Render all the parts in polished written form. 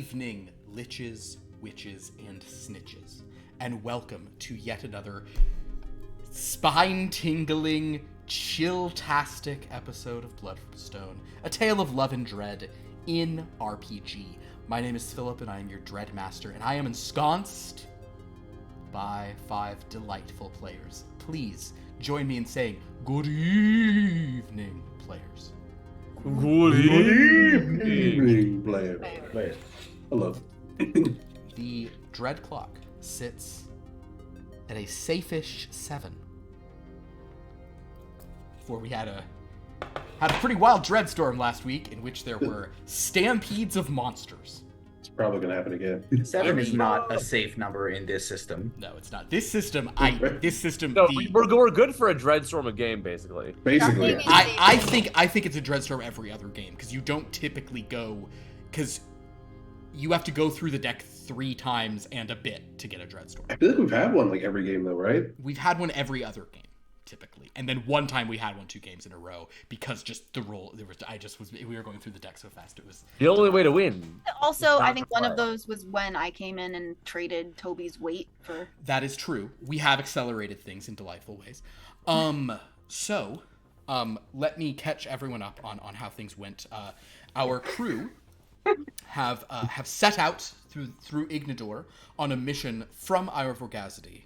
evening, liches, witches, and snitches, and welcome to yet another spine-tingling, chill-tastic episode of Blood from Stone, a tale of love and dread in RPG. My name is Philip, and I am your Dread Master, and I am ensconced by 5 delightful players. Please join me in saying, good evening, players. Good evening, Players. Hello. The Dread Clock sits at a safe-ish 7. Before we had a pretty wild Dread Storm last week in which there were stampedes of monsters. It's probably going to happen again. 7 is not a safe number in this system. No, it's not. This system, No, we're good for a Dreadstorm a game, basically. Basically. I think it's a Dreadstorm every other game, because you don't typically go, because you have to go through the deck 3 times and a bit to get a Dreadstorm. I feel like we've had one like every game though, right? We've had one every other game, typically, and then one time we had one 2 games in a row because just the roll. We were going through the deck so fast. It was The only way to win. Also, I think one of those was when I came in and traded Toby's weight for. That is true. We have accelerated things in delightful ways. So, let me catch everyone up on how things went. Our crew have set out through Ignador on a mission from Vorgazity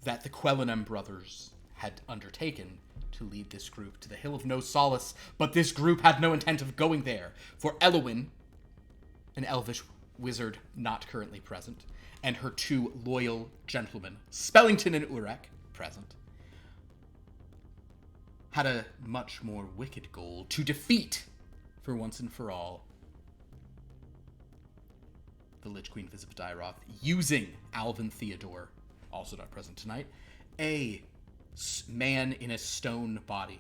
that the Quellenem brothers had undertaken to lead this group to the Hill of No Solace, but this group had no intent of going there, for Elowin, an elvish wizard not currently present, and her 2 loyal gentlemen, Spellington and Urrek, present, had a much more wicked goal to defeat, for once and for all, the Lich Queen Visipediroth, using Alvin Theodore, also not present tonight, a man in a stone body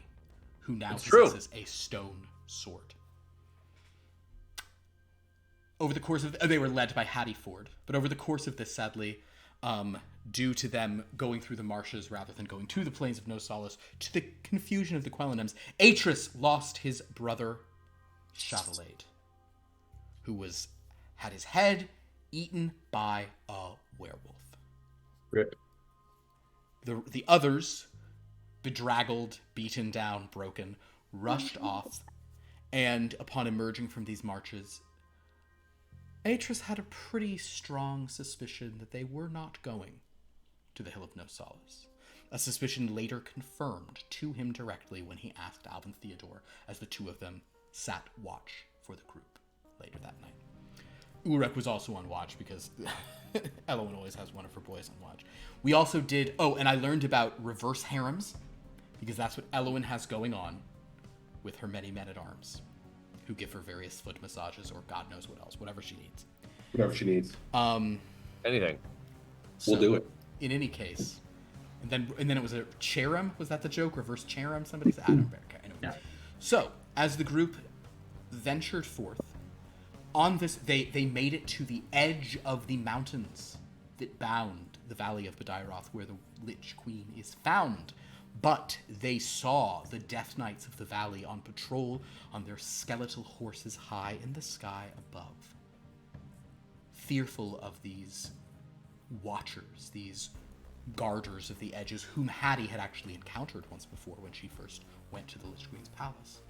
who now possesses a stone sword. Over the course of they were led by Hattie Ford, but over the course of this, sadly, due to them going through the marshes rather than going to the plains of No Solace, to the confusion of the Quellenems, Atris lost his brother Chavalade, who had his head eaten by a werewolf. Rip. The others, bedraggled, beaten down, broken, rushed off, and upon emerging from these marches, Atris had a pretty strong suspicion that they were not going to the Hill of No Solace. A suspicion later confirmed to him directly when he asked Alvin Theodore, as the 2 of them sat watch for the group later that night. Urrek was also on watch because Elowin always has one of her boys on watch. We also did... Oh, and I learned about reverse harems, because that's what Elowin has going on with her many men-at-arms, who give her various foot massages or God knows what else, whatever she needs. Whatever she needs. Anything. We'll do it. In any case, and then it was a cherem. Was that the joke? Reverse cherem? Somebody said. I don't remember. Anyway. Yeah. So as the group ventured forth on this, they made it to the edge of the mountains that bound the Valley of Bediroth, where the Lich Queen is found. But they saw the Death Knights of the Valley on patrol on their skeletal horses high in the sky above. Fearful of these watchers, these guarders of the edges, whom Hattie had actually encountered once before when she first went to the Lich Queen's palace.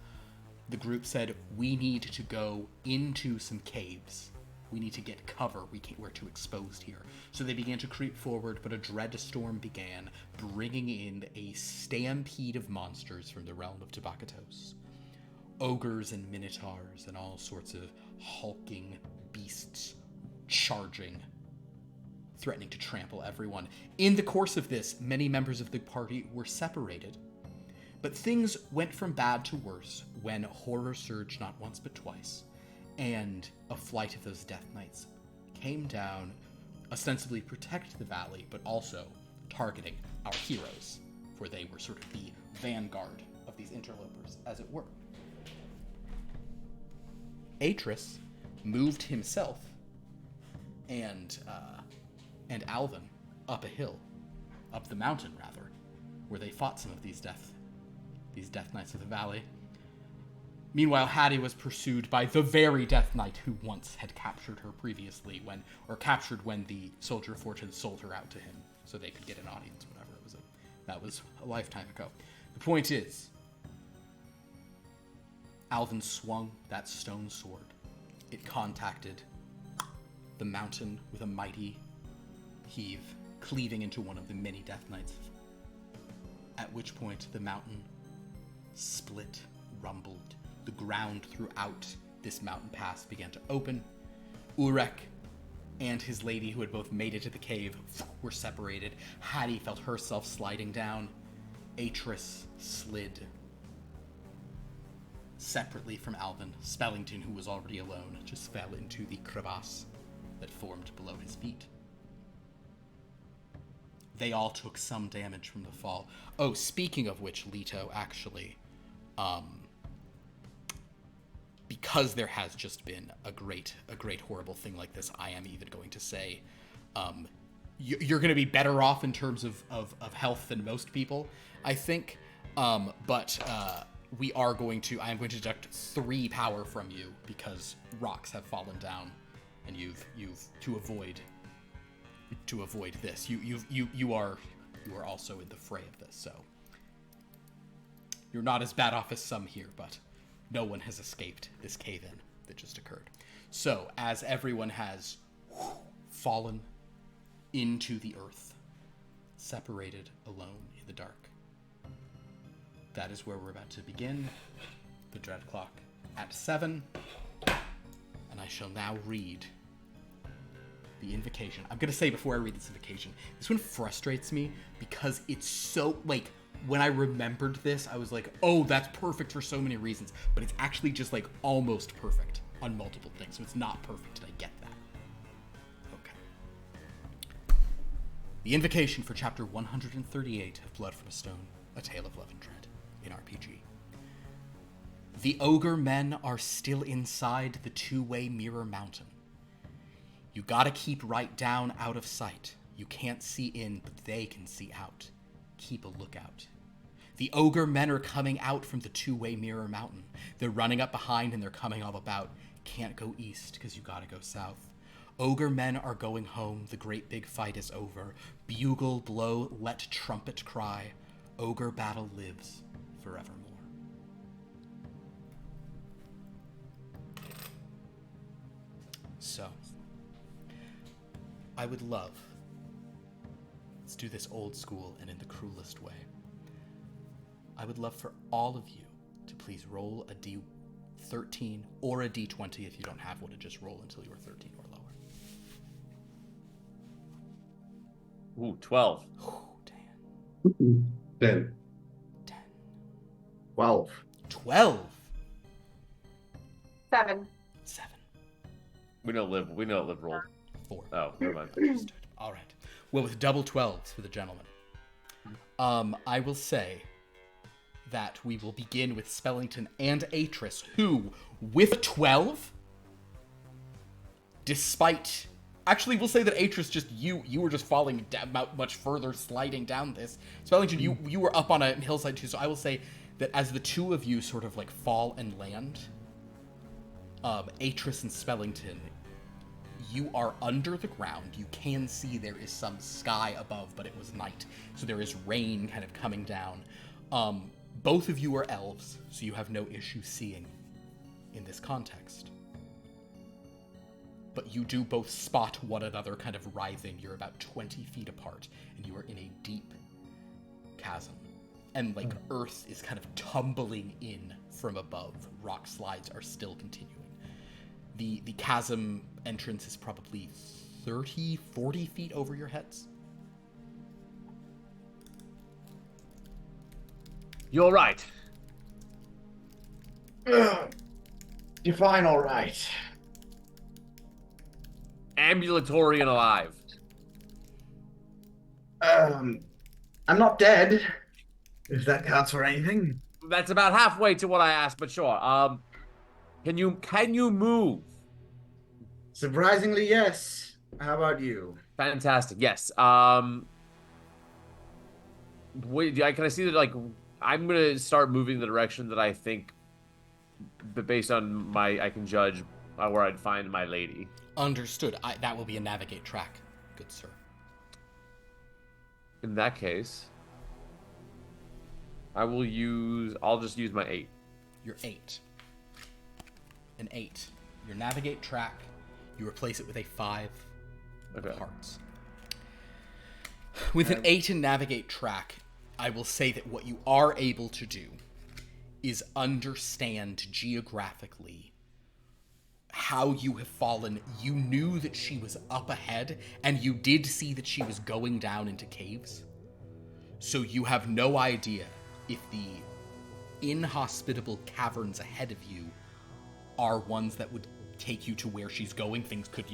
The group said, we need to go into some caves. We need to get cover. We're too exposed here. So they began to creep forward, but a dread storm began, bringing in a stampede of monsters from the realm of Tabakatos. Ogres and minotaurs and all sorts of hulking beasts charging, threatening to trample everyone. In the course of this, many members of the party were separated. But things went from bad to worse when horror surged not once but twice, and a flight of those Death Knights came down, ostensibly protect the valley, but also targeting our heroes, for they were sort of the vanguard of these interlopers, as it were. Atris moved himself and Alvin up the mountain rather, where they fought some of these Death Knights of the Valley. Meanwhile, Hattie was pursued by the very Death Knight who once had captured her previously captured when the Soldier of Fortune sold her out to him so they could get an audience, whatever. That was a lifetime ago. The point is, Alvin swung that stone sword. It contacted the mountain with a mighty heave, cleaving into one of the many Death Knights. At which point, the mountain split, rumbled. The ground throughout this mountain pass began to open. Urrek and his lady, who had both made it to the cave, were separated. Hattie felt herself sliding down. Atris slid separately from Alvin. Spellington, who was already alone, just fell into the crevasse that formed below his feet. They all took some damage from the fall. Oh, speaking of which, Lito, actually, because there has just been a great horrible thing like this, I am even going to say, you're going to be better off in terms of health than most people, I think. But I am going to deduct 3 power from you because rocks have fallen down, and you've to avoid this. You are also in the fray of this, so you're not as bad off as some here, but no one has escaped this cave-in that just occurred. So, as everyone has fallen into the earth, separated alone in the dark, that is where we're about to begin the Dread Clock at 7, and I shall now read the invocation. I'm going to say before I read this invocation, this one frustrates me because it's so, like, when I remembered this, I was like, oh, that's perfect for so many reasons. But it's actually just, like, almost perfect on multiple things. So it's not perfect, and I get that. Okay. The invocation for chapter 138 of Blood from a Stone, A Tale of Love and Dread in RPG. The ogre men are still inside the two-way mirror mountain. You gotta keep right down out of sight. You can't see in, but they can see out. Keep a lookout. The ogre men are coming out from the two-way mirror mountain. They're running up behind and they're coming all about. Can't go east because you gotta go south. Ogre men are going home. The great big fight is over. Bugle blow, let trumpet cry. Ogre battle lives forevermore. So, I would love, let's do this old school and in the cruelest way. I would love for all of you to please roll a D13 or a D20 if you don't have one, to just roll until you are 13 or lower. Ooh, 12. Oh, damn. 10. 10. 12. 12. 7. 7. We know live rolled. 4. Oh, never mind. Understood. All right. Well, with double 12s for the gentleman, I will say that we will begin with Spellington and Atris, who, with 12, despite... Actually, we'll say that Atris, just you were just falling down, much further, sliding down this. Spellington, you were up on a hillside too, so I will say that as the two of you sort of like fall and land, Atris and Spellington, you are under the ground. You can see there is some sky above, but it was night, so there is rain kind of coming down. Both of you are elves, so you have no issue seeing in this context. But you do both spot one another kind of writhing. You're about 20 feet apart, and you are in a deep chasm. And, like, earth is kind of tumbling in from above. Rock slides are still continuing. The chasm entrance is probably 30, 40 feet over your heads. You're right. Define all right. Ambulatory and alive. I'm not dead. If that counts for anything. That's about halfway to what I asked, but sure. Can you move? Surprisingly, yes. How about you? Fantastic. Yes. Can I see that? Like, I'm gonna start moving the direction that I think based on my, I can judge where I'd find my lady. Understood. That will be a navigate track, good sir. In that case, I'll just use my 8. Your 8. An 8. Your navigate track, you replace it with a 5 of hearts. With an 8 in navigate track, I will say that what you are able to do is understand geographically how you have fallen. You knew that she was up ahead, and you did see that she was going down into caves. So you have no idea if the inhospitable caverns ahead of you are ones that would take you to where she's going. Things could,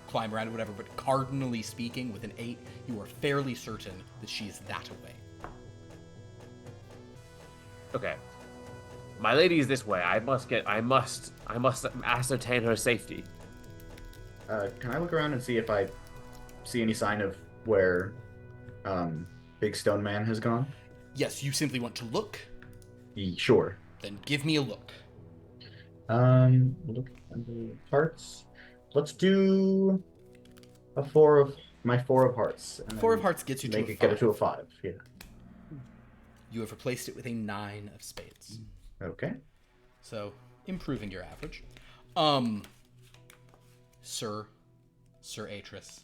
climb around or whatever, but cardinally speaking, with an 8, you are fairly certain that she is that away. Okay. My lady is this way. I must ascertain her safety. Can I look around and see if I see any sign of where Big Stone Man has gone? Yes, you simply want to look? Sure. Then give me a look. Look under hearts. Let's do a 4 of hearts. And 4 of hearts gets you to a 5. Get it to a 5. Yeah. You have replaced it with a 9 of spades. Okay. So, improving your average. Sir Atris,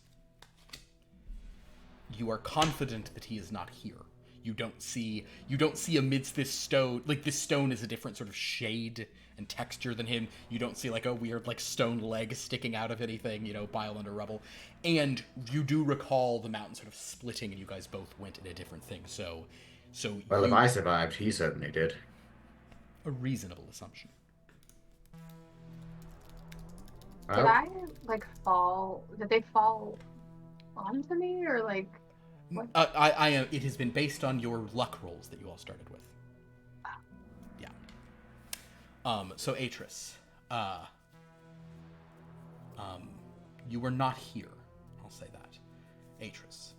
you are confident that he is not here. You don't see amidst this stone, like this stone is a different sort of shade and texture than him. You don't see like a weird like stone leg sticking out of anything, pile under rubble. And you do recall the mountain sort of splitting and you guys both went in a different thing. Well, if I survived, he certainly did. A reasonable assumption. Did I fall? Did they fall onto me or like? What? It has been based on your luck rolls that you all started with. Yeah. So Atris, you were not here. I'll say that. Atris.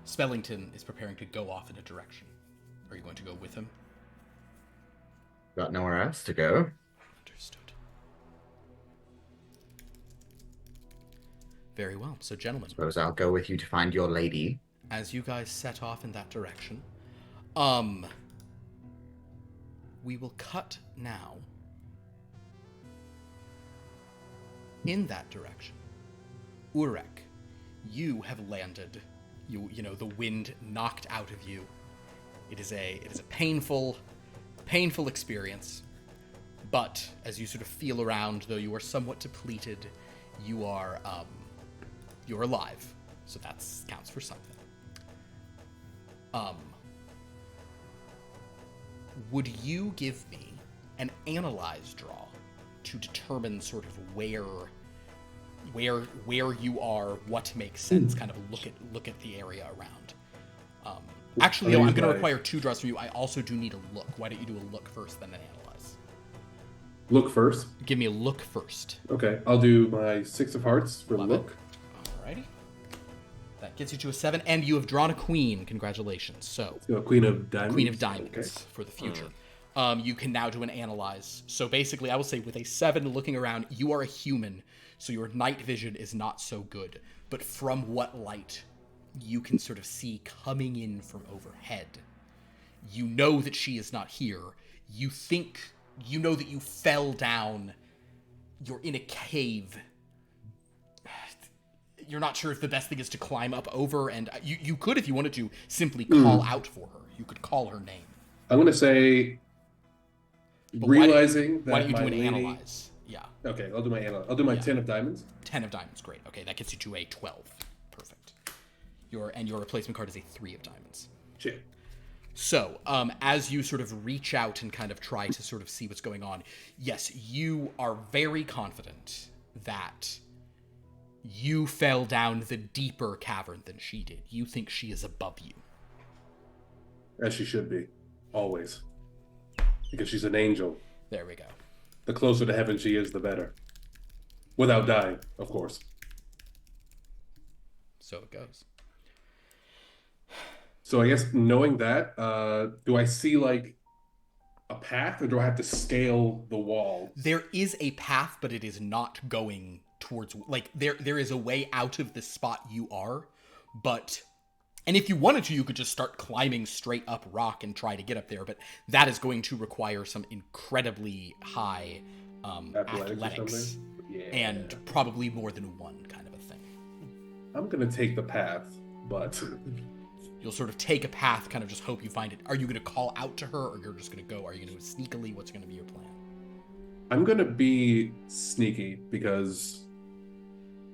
Spellington is preparing to go off in a direction. Are you going to go with him? Got nowhere else to go. Understood. Very well. So, gentlemen. Suppose I'll go with you to find your lady. As you guys set off in that direction, we will cut now in that direction. Urrek, you have landed. The wind knocked out of you. It is a painful experience. But as you sort of feel around, though you are somewhat depleted, you're alive. So that counts for something. Would you give me an analyze draw to determine sort of where you are, what makes sense, kind of look at the area around. Actually, no, I'm going to require 2 draws from you. I also do need a look. Why don't you do a look first, then an analyze? Look first? Give me a look first. Okay, I'll do my 6 of hearts for Love look. Alrighty. That gets you to a 7, and you have drawn a queen. Congratulations. So, Queen of Diamonds. Queen of Diamonds for the future. You can now do an analyze. So basically, I will say with a 7 looking around, you are a human, so your night vision is not so good. But from what light you can sort of see coming in from overhead, you know that she is not here. You know that you fell down. You're in a cave. You're not sure if the best thing is to climb up over, and you could, if you wanted to, simply call out for her. You could call her name. I'm going to say, But realizing why don't you that do my an lady... analyze? Yeah. Okay, I'll do my analyze. I'll do my 10 of diamonds. 10 of diamonds, great. Okay, that gets you to a 12. Perfect. Your replacement card is a 3 of diamonds. Shit. So, as you sort of reach out and kind of try to sort of see what's going on, yes, you are very confident that you fell down the deeper cavern than she did. You think she is above you. As she should be. Always. Because she's an angel. There we go. The closer to heaven she is, the better. Without dying, of course. So it goes. So I guess knowing that, do I see, like, a path, or do I have to scale the wall? There is a path, but it is not going towards, like, there is a way out of the spot you are, but, and if you wanted to, you could just start climbing straight up rock and try to get up there, but that is going to require some incredibly high athletics Yeah. and probably more than one kind of a thing. I'm gonna take the path, but You'll sort of take a path, kind of just hope you find it. Are you going to call out to her, or you're just going to go? Are you going to do it sneakily? What's going to be your plan? I'm gonna be sneaky because,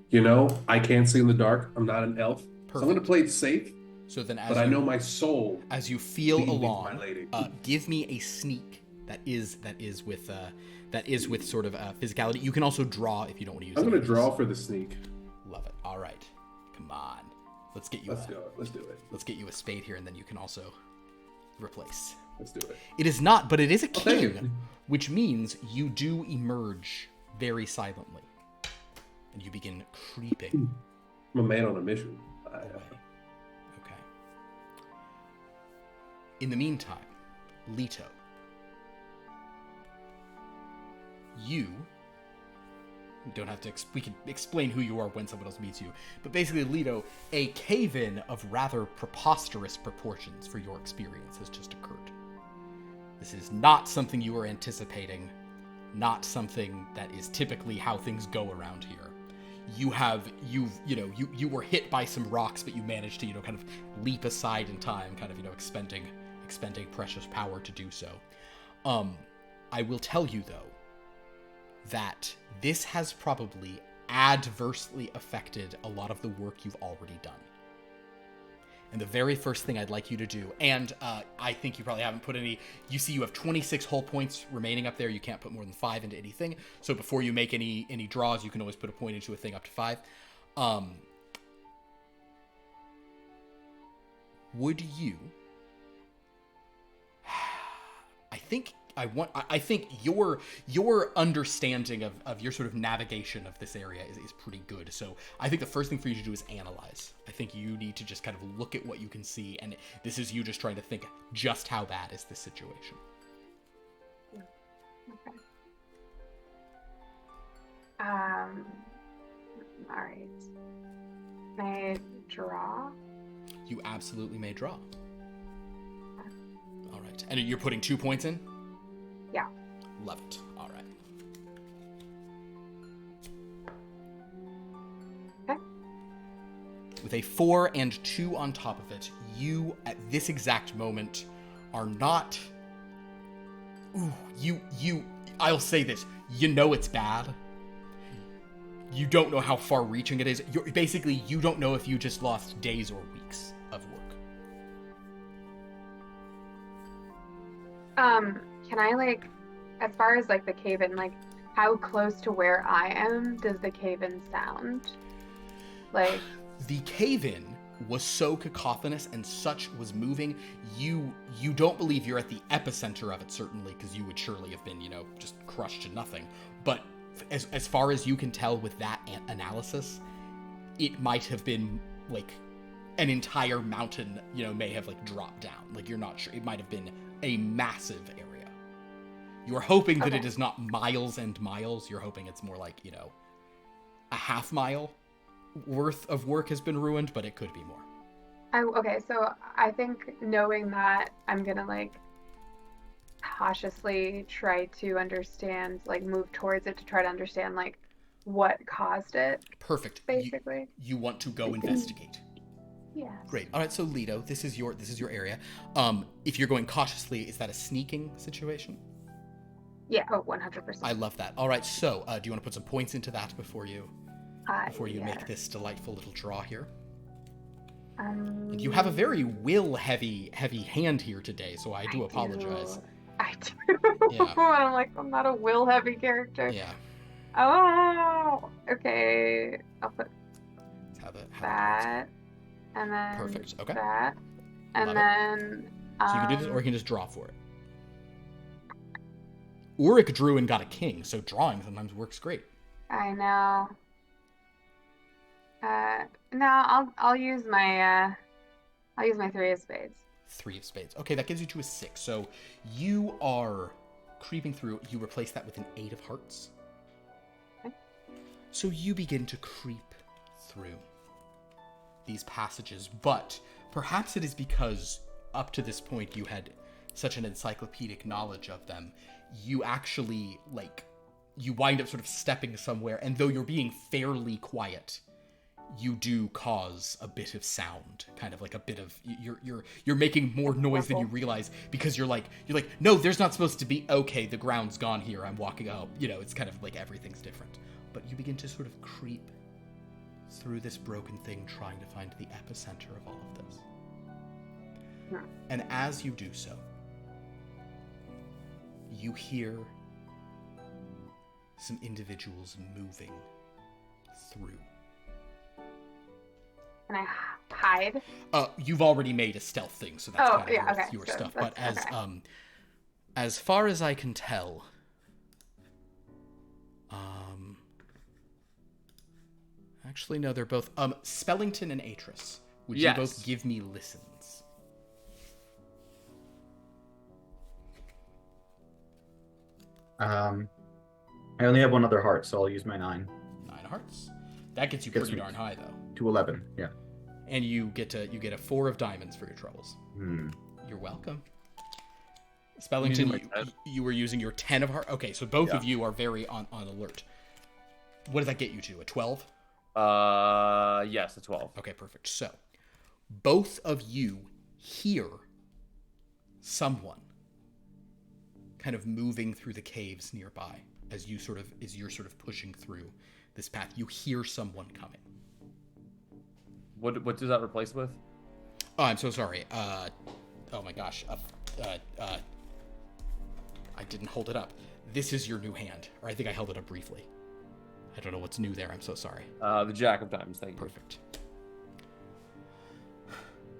you know, I can't see in the dark. I'm not an elf. So I'm gonna play it safe. So then, But I know my soul. as you feel Lead me, along, my lady. give me a sneak that is with sort of physicality. You can also draw if you don't want to use. I'm any gonna of draw these. for the sneak. Love it. All right, come on. Let's get you. Let's go. Let's do it. Let's get you a spade here, and then you can also replace. Let's do it. It is not, but it is a thank king, you. which means you do emerge very silently, and you begin creeping. I'm a man on a mission. Okay. In the meantime, Lito, you don't have to. We can explain who you are when someone else meets you. But basically, Lito, a cave-in of rather preposterous proportions for your experience has just occurred. This is not something you were anticipating. Not something that is typically how things go around here. You were hit by some rocks, but you managed to, kind of leap aside in time, kind of, expending precious power to do so. I will tell you, though, that this has probably adversely affected a lot of the work you've already done. And the very first thing I'd like you to do, and I think you probably haven't put any, you see you have 26 whole points remaining up there. You can't put more than 5 into anything. So before you make any draws, you can always put a point into a thing up to 5. Would you... I think your understanding of your sort of navigation of this area is pretty good. So I think the first thing for you to do is analyze. I think you need to just kind of look at what you can see, and this is you just trying to think just how bad is this situation. Okay. All right. Can I draw? You absolutely may draw. All right, and you're putting 2 points in? Yeah. Love it. All right. Okay. With a 4 and 2 on top of it, you, at this exact moment, are not... Ooh, I'll say this. You know it's bad. You don't know how far-reaching it is. Basically, you don't know if you just lost days or weeks of work. Can I, as far as, the cave-in, how close to where I am does the cave-in sound? The cave-in was so cacophonous and such was moving, you don't believe you're at the epicenter of it, certainly, because you would surely have been, just crushed to nothing. But as far as you can tell with that analysis, it might have been, an entire mountain, may have, dropped down. You're not sure. It might have been a massive area. You're hoping that it is not miles and miles. You're hoping it's more like, a half mile worth of work has been ruined, but it could be more. Okay, so I think knowing that, I'm gonna, cautiously try to understand, move towards it to try to understand, what caused it. Perfect. Basically. You want to go investigate. Yeah. Great. All right, so Lito, this is your area. If you're going cautiously, is that a sneaking situation? Yeah, 100%. I love that. All right, so do you want to put some points into that before you make this delightful little draw here? And you have a very heavy hand here today, so I do apologize. I do. Yeah. I'm not a will heavy character. Yeah. Oh, okay. I'll put that. And then Perfect. Okay. that. And Love then So you can do this, or you can just draw for it. Urrek drew and got a king, so drawing sometimes works great. I know. No, I'll use my 3 of spades. 3 of spades. Okay, that gives you to a 6. So you are creeping through. You replace that with an 8 of hearts. Okay. So you begin to creep through these passages, but perhaps it is because up to this point you had such an encyclopedic knowledge of them, you actually, you wind up sort of stepping somewhere, and though you're being fairly quiet, you do cause a bit of sound, kind of like a bit of, you're making more noise than you realize, because you're like, no, there's not supposed to be, okay, the ground's gone here, I'm walking up, it's kind of like everything's different. But you begin to sort of creep through this broken thing, trying to find the epicenter of all of this. And as you do so, you hear some individuals moving through. Can I hide? You've already made a stealth thing, so that's kind of your So stuff. But as far as I can tell, actually no, they're both Spellington and Atris. Would you both give me listens? I only have 1 other heart, so I'll use my 9. 9 hearts. That gets you pretty darn high, though. To 11, yeah. And you get a 4 of diamonds for your troubles. You're welcome. Spellington, you were using your 10 of heart. Okay, so both of you are very on alert. What does that get you to? A 12? Yes, a 12. Okay, perfect. So, both of you hear someone kind of moving through the caves nearby as you're sort of pushing through this path. You hear someone coming. What does that replace with? Oh, I'm so sorry. Oh my gosh. I didn't hold it up. This is your new hand, or I think I held it up briefly. I don't know what's new there. I'm so sorry. The Jack of Diamonds. Thank you. Perfect.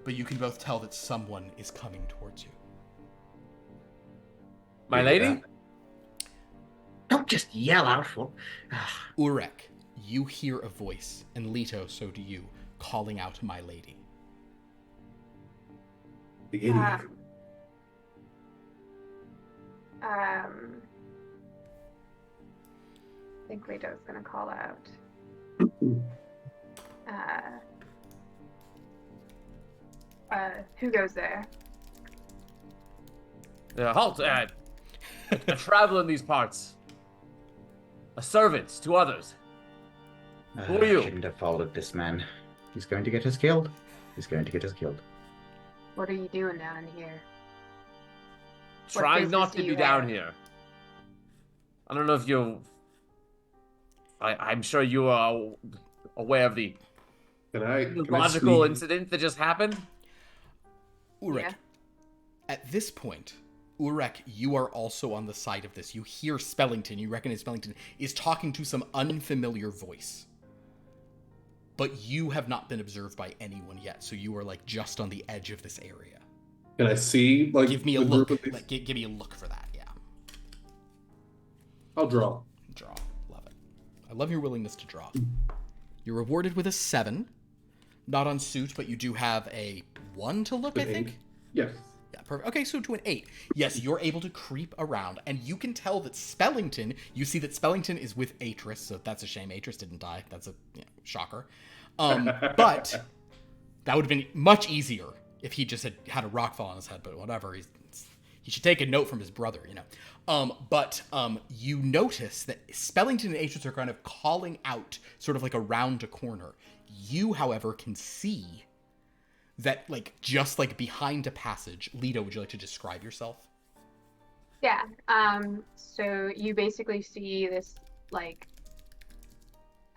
But you can both tell that someone is coming towards you. My lady? Don't just yell out for. Urrek, you hear a voice, and Lito, so do you, calling out my lady. The idiot. I think Lito's gonna call out. Who goes there? Halt! A traveler in these parts. A servant to others. Who are you? I shouldn't have followed this man. He's going to get us killed. He's going to get us killed. What are you doing down here? Trying not to be down here. I don't know if you... I'm sure you are aware of the logical incident that just happened. Urrek, at this point, Urrek, you are also on the side of this. You hear Spellington, you recognize Spellington, is talking to some unfamiliar voice. But you have not been observed by anyone yet, so you are just on the edge of this area. Can I see give me a look? Give me a look for that, yeah. I'll draw. Draw. Love it. I love your willingness to draw. You're rewarded with a 7. Not on suit, but you do have a 1 to look, I think? Yes. Yeah, perfect. Okay, so to an 8. Yes, you're able to creep around, and you can tell that Spellington, you see that Spellington is with Atris, so that's a shame. Atris didn't die. That's a shocker. But that would have been much easier if he just had a rock fall on his head, but whatever. He should take a note from his brother, But you notice that Spellington and Atris are kind of calling out sort of around a corner. You, however, can see that, just behind a passage. Lito, would you like to describe yourself? Yeah. So you basically see this,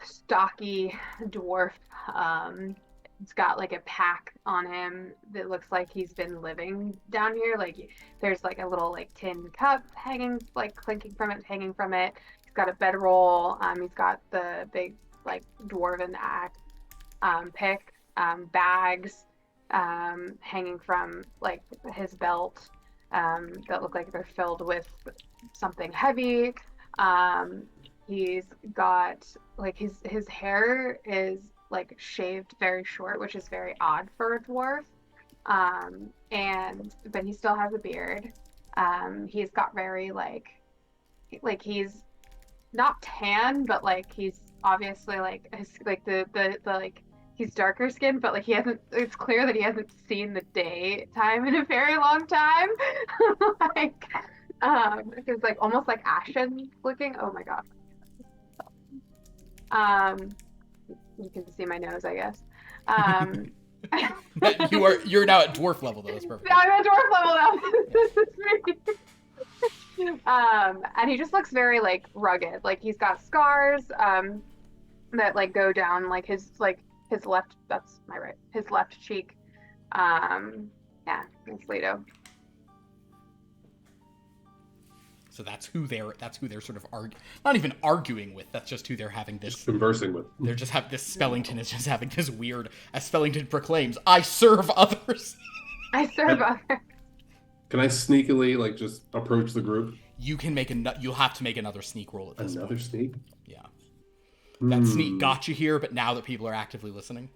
stocky dwarf. It's got, a pack on him that looks like he's been living down here. There's, a little, tin cup hanging, clinking from it, hanging from it. He's got a bedroll. He's got the big, dwarven axe, pick, bags, hanging from his belt that look like they're filled with something heavy. He's got his hair is shaved very short, which is very odd for a dwarf. But he still has a beard. He's got very like he's not tan, but like he's obviously like the like he's darker skinned, but like he hasn't. It's clear that he hasn't seen the daytime in a very long time. Like, it's like almost like ashen looking. Oh my god. You can see my nose, I guess. You're now at dwarf level though. That's perfect. I'm at dwarf level now. This is me. And he just looks very like rugged. Like he's got scars that like go down like his left. That's my right. His left cheek. Yeah, it's Lito. So that's who they're sort of not even arguing with. That's just who they're having this just conversing with. They're just have this Spellington is just having this weird, as Spellington proclaims, I serve others. I serve others. Can I sneakily like just approach the group? You can make you'll have to make another sneak roll at this point. Another sneak? Yeah. That sneak got you here, but now that people are actively listening.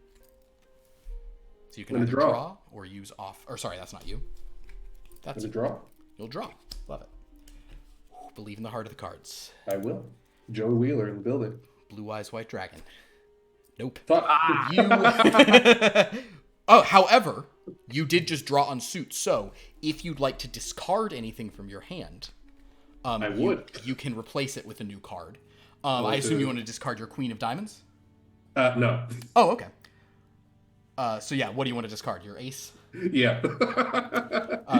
So you can either draw or use off. Or sorry, that's not you. That's a draw. You'll draw. Love it. Believe in the heart of the cards. I will. Joey Wheeler in the building. Blue Eyes White Dragon. Nope. Fuck. However, you did just draw on suit, so if you'd like to discard anything from your hand, I would. You can replace it with a new card. I assume you want to discard your Queen of Diamonds? No. Oh, okay. So yeah, what do you want to discard? Your ace? Yeah.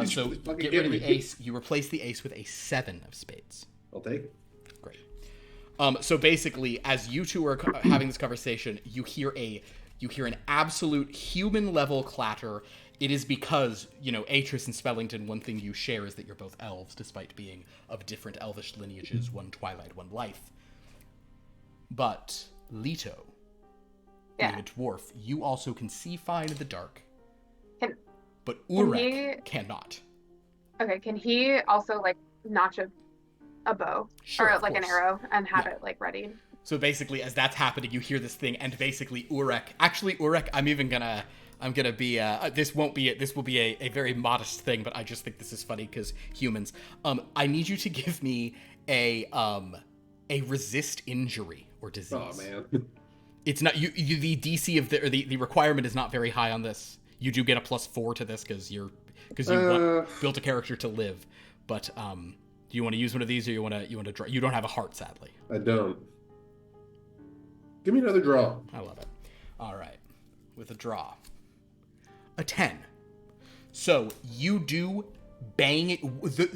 So get rid of the ace. You replace the ace with a 7 of spades. I'll take it. Great. So basically, as you two are having this conversation, you hear an absolute human level clatter. It is because, Atris and Spellington, one thing you share is that you're both elves, despite being of different elvish lineages, one twilight, one life. But Lito, being a dwarf, you also can see fine in the dark. But Urrek cannot. Okay, can he also like notch a bow or like an arrow and have it like ready? So basically, as that's happening, you hear this thing, and basically Urrek. Actually, Urrek, I'm gonna be. This will be a very modest thing, but I just think this is funny because humans. I need you to give me a resist injury or disease. Oh man. It's not you. The DC of the requirement is not very high on this. You do get a +4 to this because you built a character to live. But do you want to use one of these, or you want to draw? You don't have a heart, sadly. I don't. Give me another draw. I love it. All right, with a draw, a 10. So you do bang it.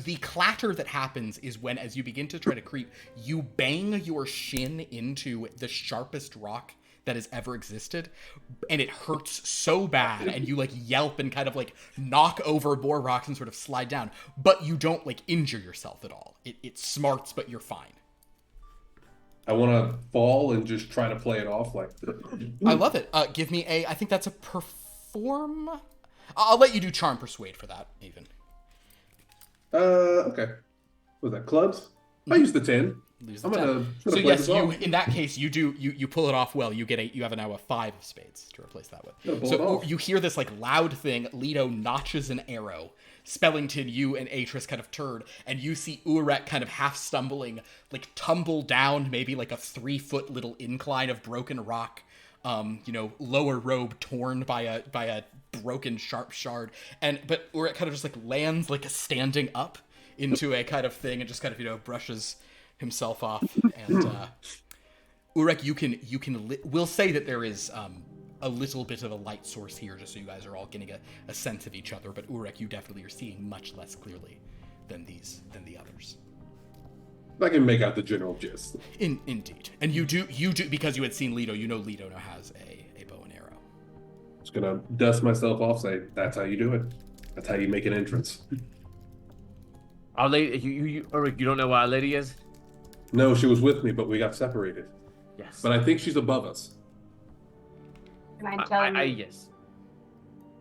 The clatter that happens is when, as you begin to try to creep, you bang your shin into the sharpest rock that has ever existed, and it hurts so bad, and you like yelp and kind of like knock over more rocks and sort of slide down, but you don't like injure yourself at all. It smarts, but you're fine. I want to fall and just try to play it off like. I love it. Give me I think that's a perform. I'll let you do charm persuade for that even. Okay. Was that clubs? I used the 10. So yes, in that case, you pull it off well. You have now a 5 of spades to replace that with. So you hear this like loud thing. Lito notches an arrow. Spellington, you and Atris kind of turn, and you see Urrek kind of half stumbling, like tumble down maybe like a 3-foot little incline of broken rock. Lower robe torn by a broken sharp shard, but Urrek kind of just like lands like a standing up into a kind of thing and just kind of brushes himself off. And Urrek, we'll say that there is a little bit of a light source here, just so you guys are all getting a sense of each other. But Urrek, you definitely are seeing much less clearly than the others. I can make out the general gist. Indeed, and you do because you had seen Lito. Lito now has a bow and arrow. Just gonna dust myself off. Say that's how you do it. That's how you make an entrance. Our lady, Urrek, you don't know where our lady is? No, she was with me, but we got separated. Yes. But I think she's above us. And I'm telling you. Yes.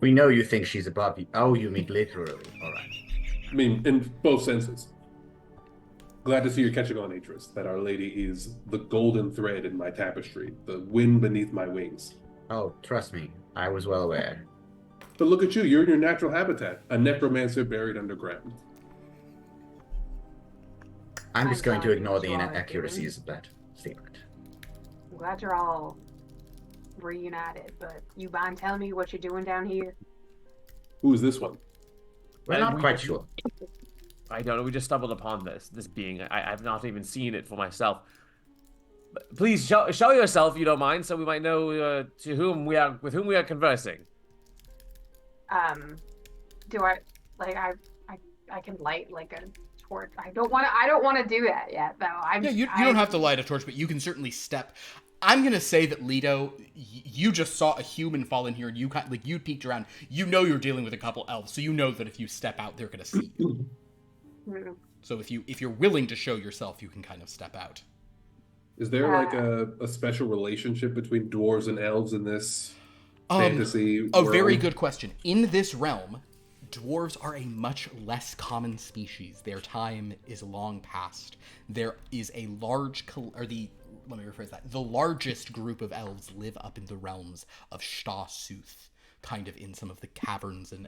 We know you think she's above you. Oh, you mean literally. All right. I mean, in both senses. Glad to see you're catching on, Atris, that Our Lady is the golden thread in my tapestry, the wind beneath my wings. Oh, trust me. I was well aware. But look at you. You're in your natural habitat. A necromancer buried underground. I'm just going to telling ignore what the you all are inaccuracies of that statement. I'm glad you're all reunited, but you mind telling me what you're doing down here? Who is this one? We're not quite sure. I don't know. We just stumbled upon this being. I've not even seen it for myself. But please show yourself, if you don't mind, so we might know with whom we are conversing. Do I like I can light like a torch? I don't want to do that yet, though. You don't have to light a torch, but you can certainly step. I'm gonna say that Lito, you just saw a human fall in here, and you peeked around. You know you're dealing with a couple elves, so you know that if you step out, they're gonna see you. So if you're willing to show yourself, you can kind of step out. Is there like a special relationship between dwarves and elves in this fantasy world? Very good question. In this realm, dwarves are a much less common species. Their time is long past. There is a let me rephrase that. The largest group of elves live up in the realms of Shta-Sooth, kind of in some of the caverns and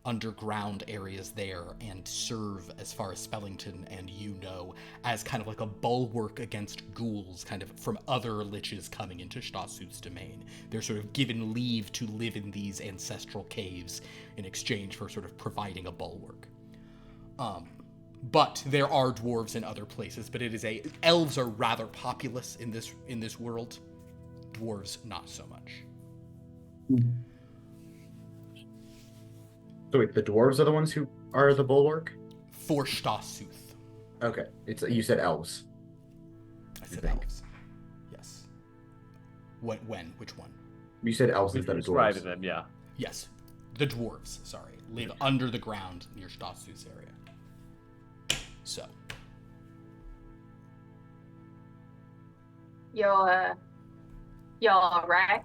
underground areas there, and serve, as far as Spellington and as kind of like a bulwark against ghouls, kind of from other liches coming into Shta-Sooth's domain. They're sort of given leave to live in these ancestral caves in exchange for sort of providing a bulwark. But there are dwarves in other places, but elves are rather populous in this world. Dwarves, not so much. So wait, the dwarves are the ones who are the bulwark? For Shta-Sooth. Okay, you said elves. I said elves. Yes. What? When? Which one? You said elves We instead of described dwarves. them, yeah. Yes, the dwarves. Sorry, live under the ground near Shta-Sooth's area. So. Y'all alright?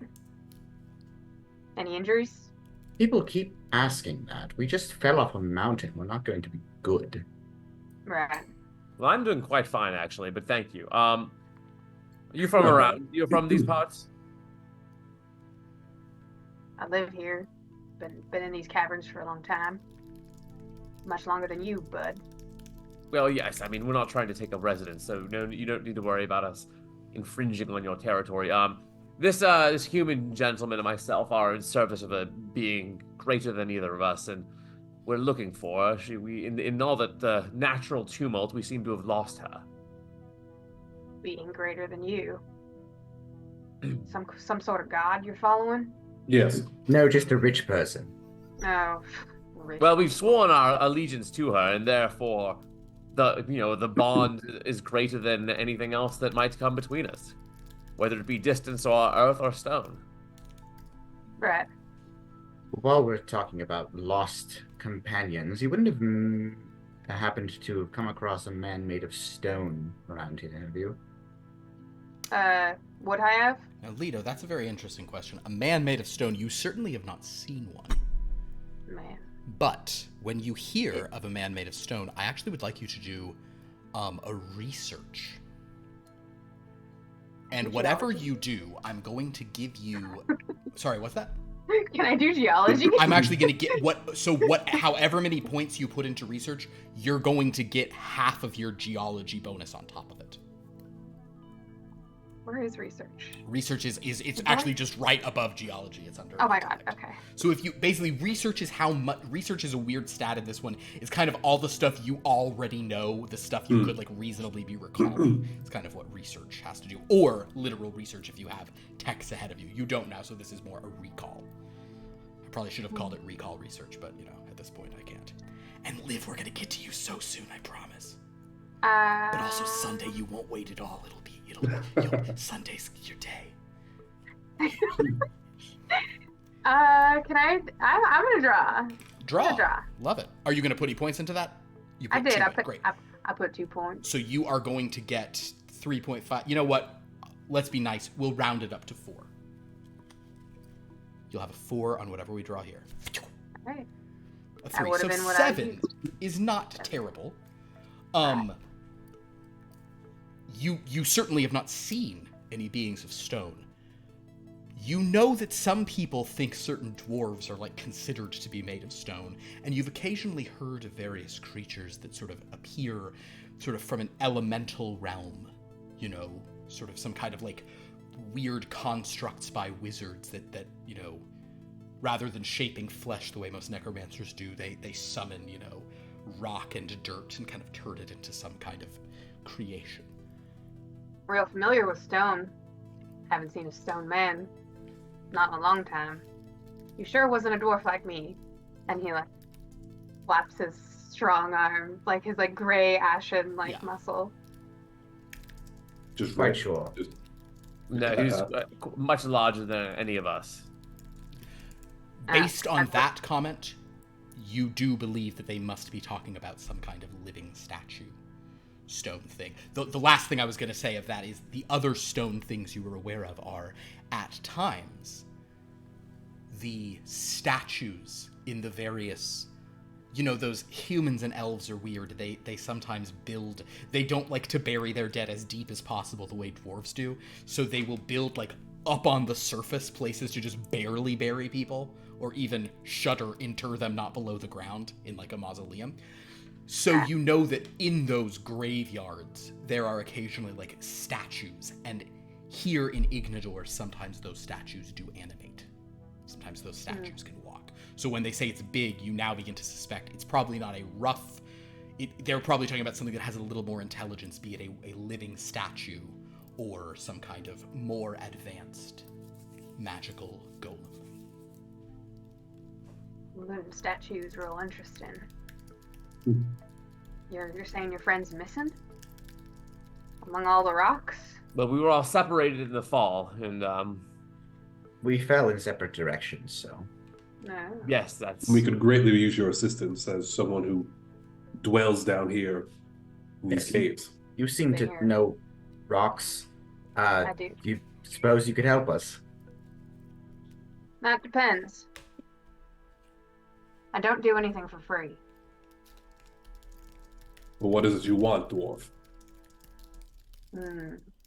Any injuries? People keep asking that. We just fell off a mountain. We're not going to be good. Right. Well, I'm doing quite fine, actually, but thank you. You from around? You're from these parts? I live here. Been in these caverns for a long time. Much longer than you, bud. Well, yes. I mean, we're not trying to take up residence, so no, you don't need to worry about us infringing on your territory. This human gentleman and myself are in service of a being greater than either of us, and we're looking for her. In all that natural tumult, we seem to have lost her. Being greater than you. Some sort of god you're following? Yes. No, just a rich person. No. Rich. Well, we've sworn our allegiance to her, and therefore, the bond is greater than anything else that might come between us, whether it be distance or earth or stone. Right. While we're talking about lost companions, you wouldn't have happened to have come across a man made of stone around here, have you? Would I have? Now, Lito, that's a very interesting question. A man made of stone, you certainly have not seen one. Man. But when you hear of a man made of stone, I actually would like you to do a research. And whatever you do, I'm going to give you... Sorry, what's that? Can I do geology? I'm actually going to get... however many points you put into research, you're going to get half of your geology bonus on top of it. Where is research? Research it's actually just right above geology. It's under. Oh my god. Okay. So if you basically research is a weird stat in this one. It's kind of all the stuff you already know, the stuff you could like reasonably be recalling. It's kind of what research has to do, or literal research if you have texts ahead of you. You don't now, so this is more a recall. I probably should have called it recall research, but at this point I can't. And Liv, we're gonna get to you so soon, I promise. But also Sunday, you won't wait at all. Sunday's your day. Can I? I'm gonna draw. Draw. Love it. Are you gonna put any points into that? You I did. Great. I put 2 points. So you are going to get 3.5. You know what? Let's be nice. We'll round it up to 4. You'll have a 4 on whatever we draw here. All right. A 3. That would So have been what 7 is not terrible. You certainly have not seen any beings of stone. You know that some people think certain dwarves are like considered to be made of stone, and you've occasionally heard of various creatures that sort of appear sort of from an elemental realm, you know, sort of some kind of like weird constructs by wizards that you know, rather than shaping flesh the way most necromancers do, they summon, you know, rock and dirt and kind of turn it into some kind of creation. Real familiar with stone. Haven't seen a stone man. Not in a long time. You sure wasn't a dwarf like me? And he like flaps his strong arm, like his like gray ashen like muscle. Just Quite sure. No, he's much larger than any of us. Based on that comment, you do believe that they must be talking about some kind of living statue stone thing. The last thing I was going to say of that is the other stone things you were aware of are, at times, the statues in the various, you know, those humans and elves are weird. They sometimes build, they don't like to bury their dead as deep as possible the way dwarves do, so they will build like up on the surface places to just barely bury people, or even inter them not below the ground in like a mausoleum. So you know that in those graveyards, there are occasionally, like, statues, and here in Ignador, sometimes those statues do animate. Sometimes those statues can walk. So when they say it's big, you now begin to suspect it's probably not a rough... they're probably talking about something that has a little more intelligence, be it a living statue, or some kind of more advanced magical golem. Moon statue's real interesting. You're saying your friend's missing? Among all the rocks? But we were all separated in the fall, and We fell in separate directions, so... No. yes, that's... We could greatly use your assistance as someone who dwells down here in these caves. You seem to know rocks. I do. You suppose you could help us? That depends. I don't do anything for free. But what is it you want, dwarf?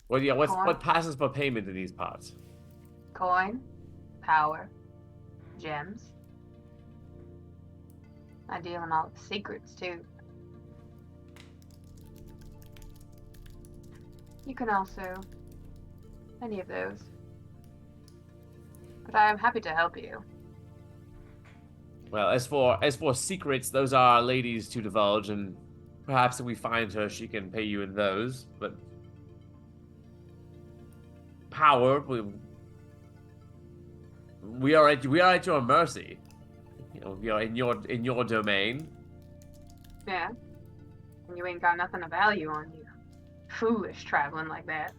Well, yeah, what passes for payment in these parts? Coin, power, gems. I deal in all the secrets, too. You can also... any of those. But I am happy to help you. Well, as for secrets, those are our ladies to divulge, and perhaps if we find her, she can pay you in those. But power, we are at your mercy. You know, we are in your domain. Yeah. And you ain't got nothing of value on you. Foolish traveling like that.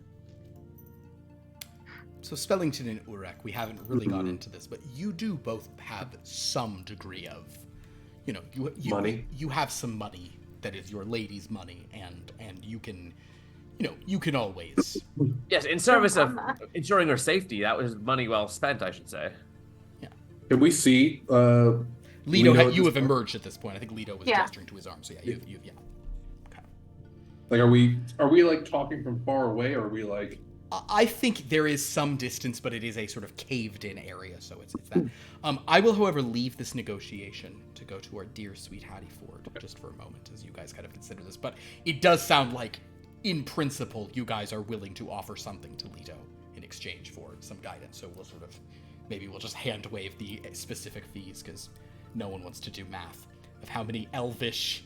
So Spellington and Urrek, we haven't really got into this, but you do both have some degree of, you know, you money. You have some money that is your lady's money, and you can, you know, you can always. Yes, in service of ensuring her safety. That was money well spent, I should say. Yeah. Can we see? Lito, you have emerged at this point. I think Lito was gesturing to his arm. So yeah, you okay. Like, are we like talking from far away, or are we like? I think there is some distance, but it is a sort of caved-in area, so it's that. I will, however, leave this negotiation to go to our dear sweet Hattie Ford just for a moment, as you guys kind of consider this. But it does sound like, in principle, you guys are willing to offer something to Lito in exchange for some guidance. So we'll sort of, maybe we'll just hand-wave the specific fees, because no one wants to do math of how many elvish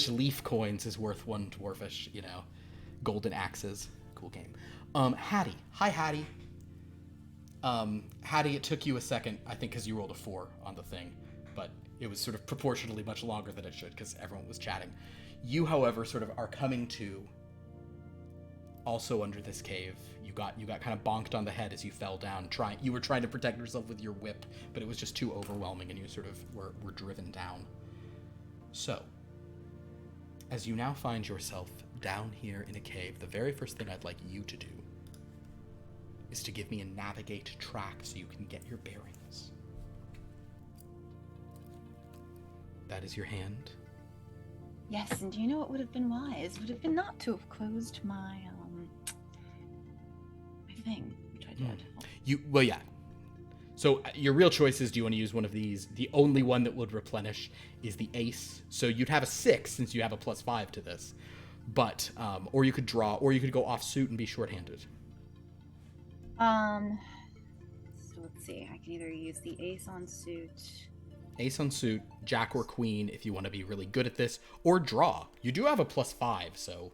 leaf coins is worth one dwarfish, you know, golden axes. Cool game. Hattie. Hi, Hattie. Hattie, it took you a second, I think, because you rolled a 4 on the thing, but it was sort of proportionally much longer than it should because everyone was chatting. You, however, sort of are coming to also under this cave. You got kind of bonked on the head as you fell down. You were trying to protect yourself with your whip, but it was just too overwhelming, and you sort of were driven down. So, as you now find yourself down here in a cave, the very first thing I'd like you to do is to give me a navigate track so you can get your bearings. That is your hand. Yes, and do you know what would have been wise? Would have been not to have closed my thing, which I did. Yeah. So your real choice is, do you want to use one of these? The only one that would replenish is the ace. So you'd have a 6 since you have a +5 to this. But, or you could draw, or you could go off suit and be shorthanded. So let's see. I can either use the ace on suit. Ace on suit, jack or queen if you want to be really good at this, or draw. You do have a +5, so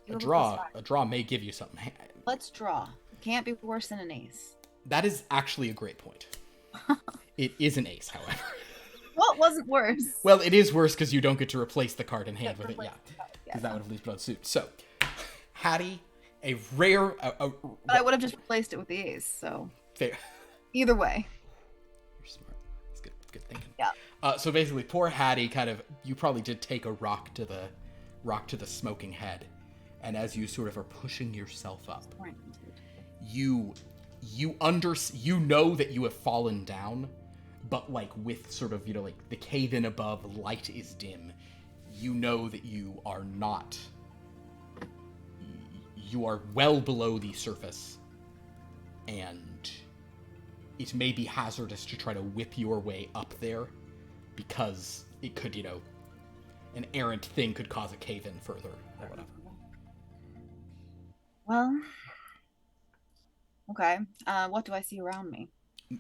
You a have a draw may give you something. Let's draw. Can't be worse than an ace. That is actually a great point. It is an ace, however. What wasn't worse? Well, it is worse because you don't get to replace the card in hand with it, replace yeah. the card, Because yeah. that would have least put on suit. So, Hattie, a rare... But I would have just replaced it with the ace, so fair. either way. You're smart. That's good thinking. Yeah. So basically, poor Hattie you probably did take a rock to the smoking head. And as you sort of are pushing yourself up, you know that you have fallen down, but like with sort of, like the cave in above, light is dim. You know that you are well below the surface, and it may be hazardous to try to whip your way up there because it could, an errant thing could cause a cave in further or whatever. Well, okay. What do I see around me?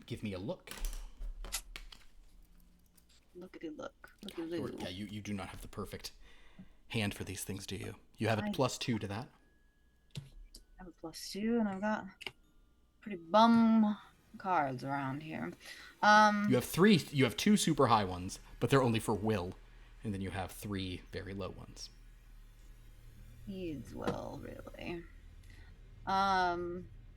Give me a look. Lookity look. Looky loo. Yeah, you do not have the perfect hand for these things, do you? You have a +2 to that. I have a +2, and I've got pretty bum cards around here. You have 2 super high ones, but they're only for will, and then you have 3 very low ones. Needs will, really.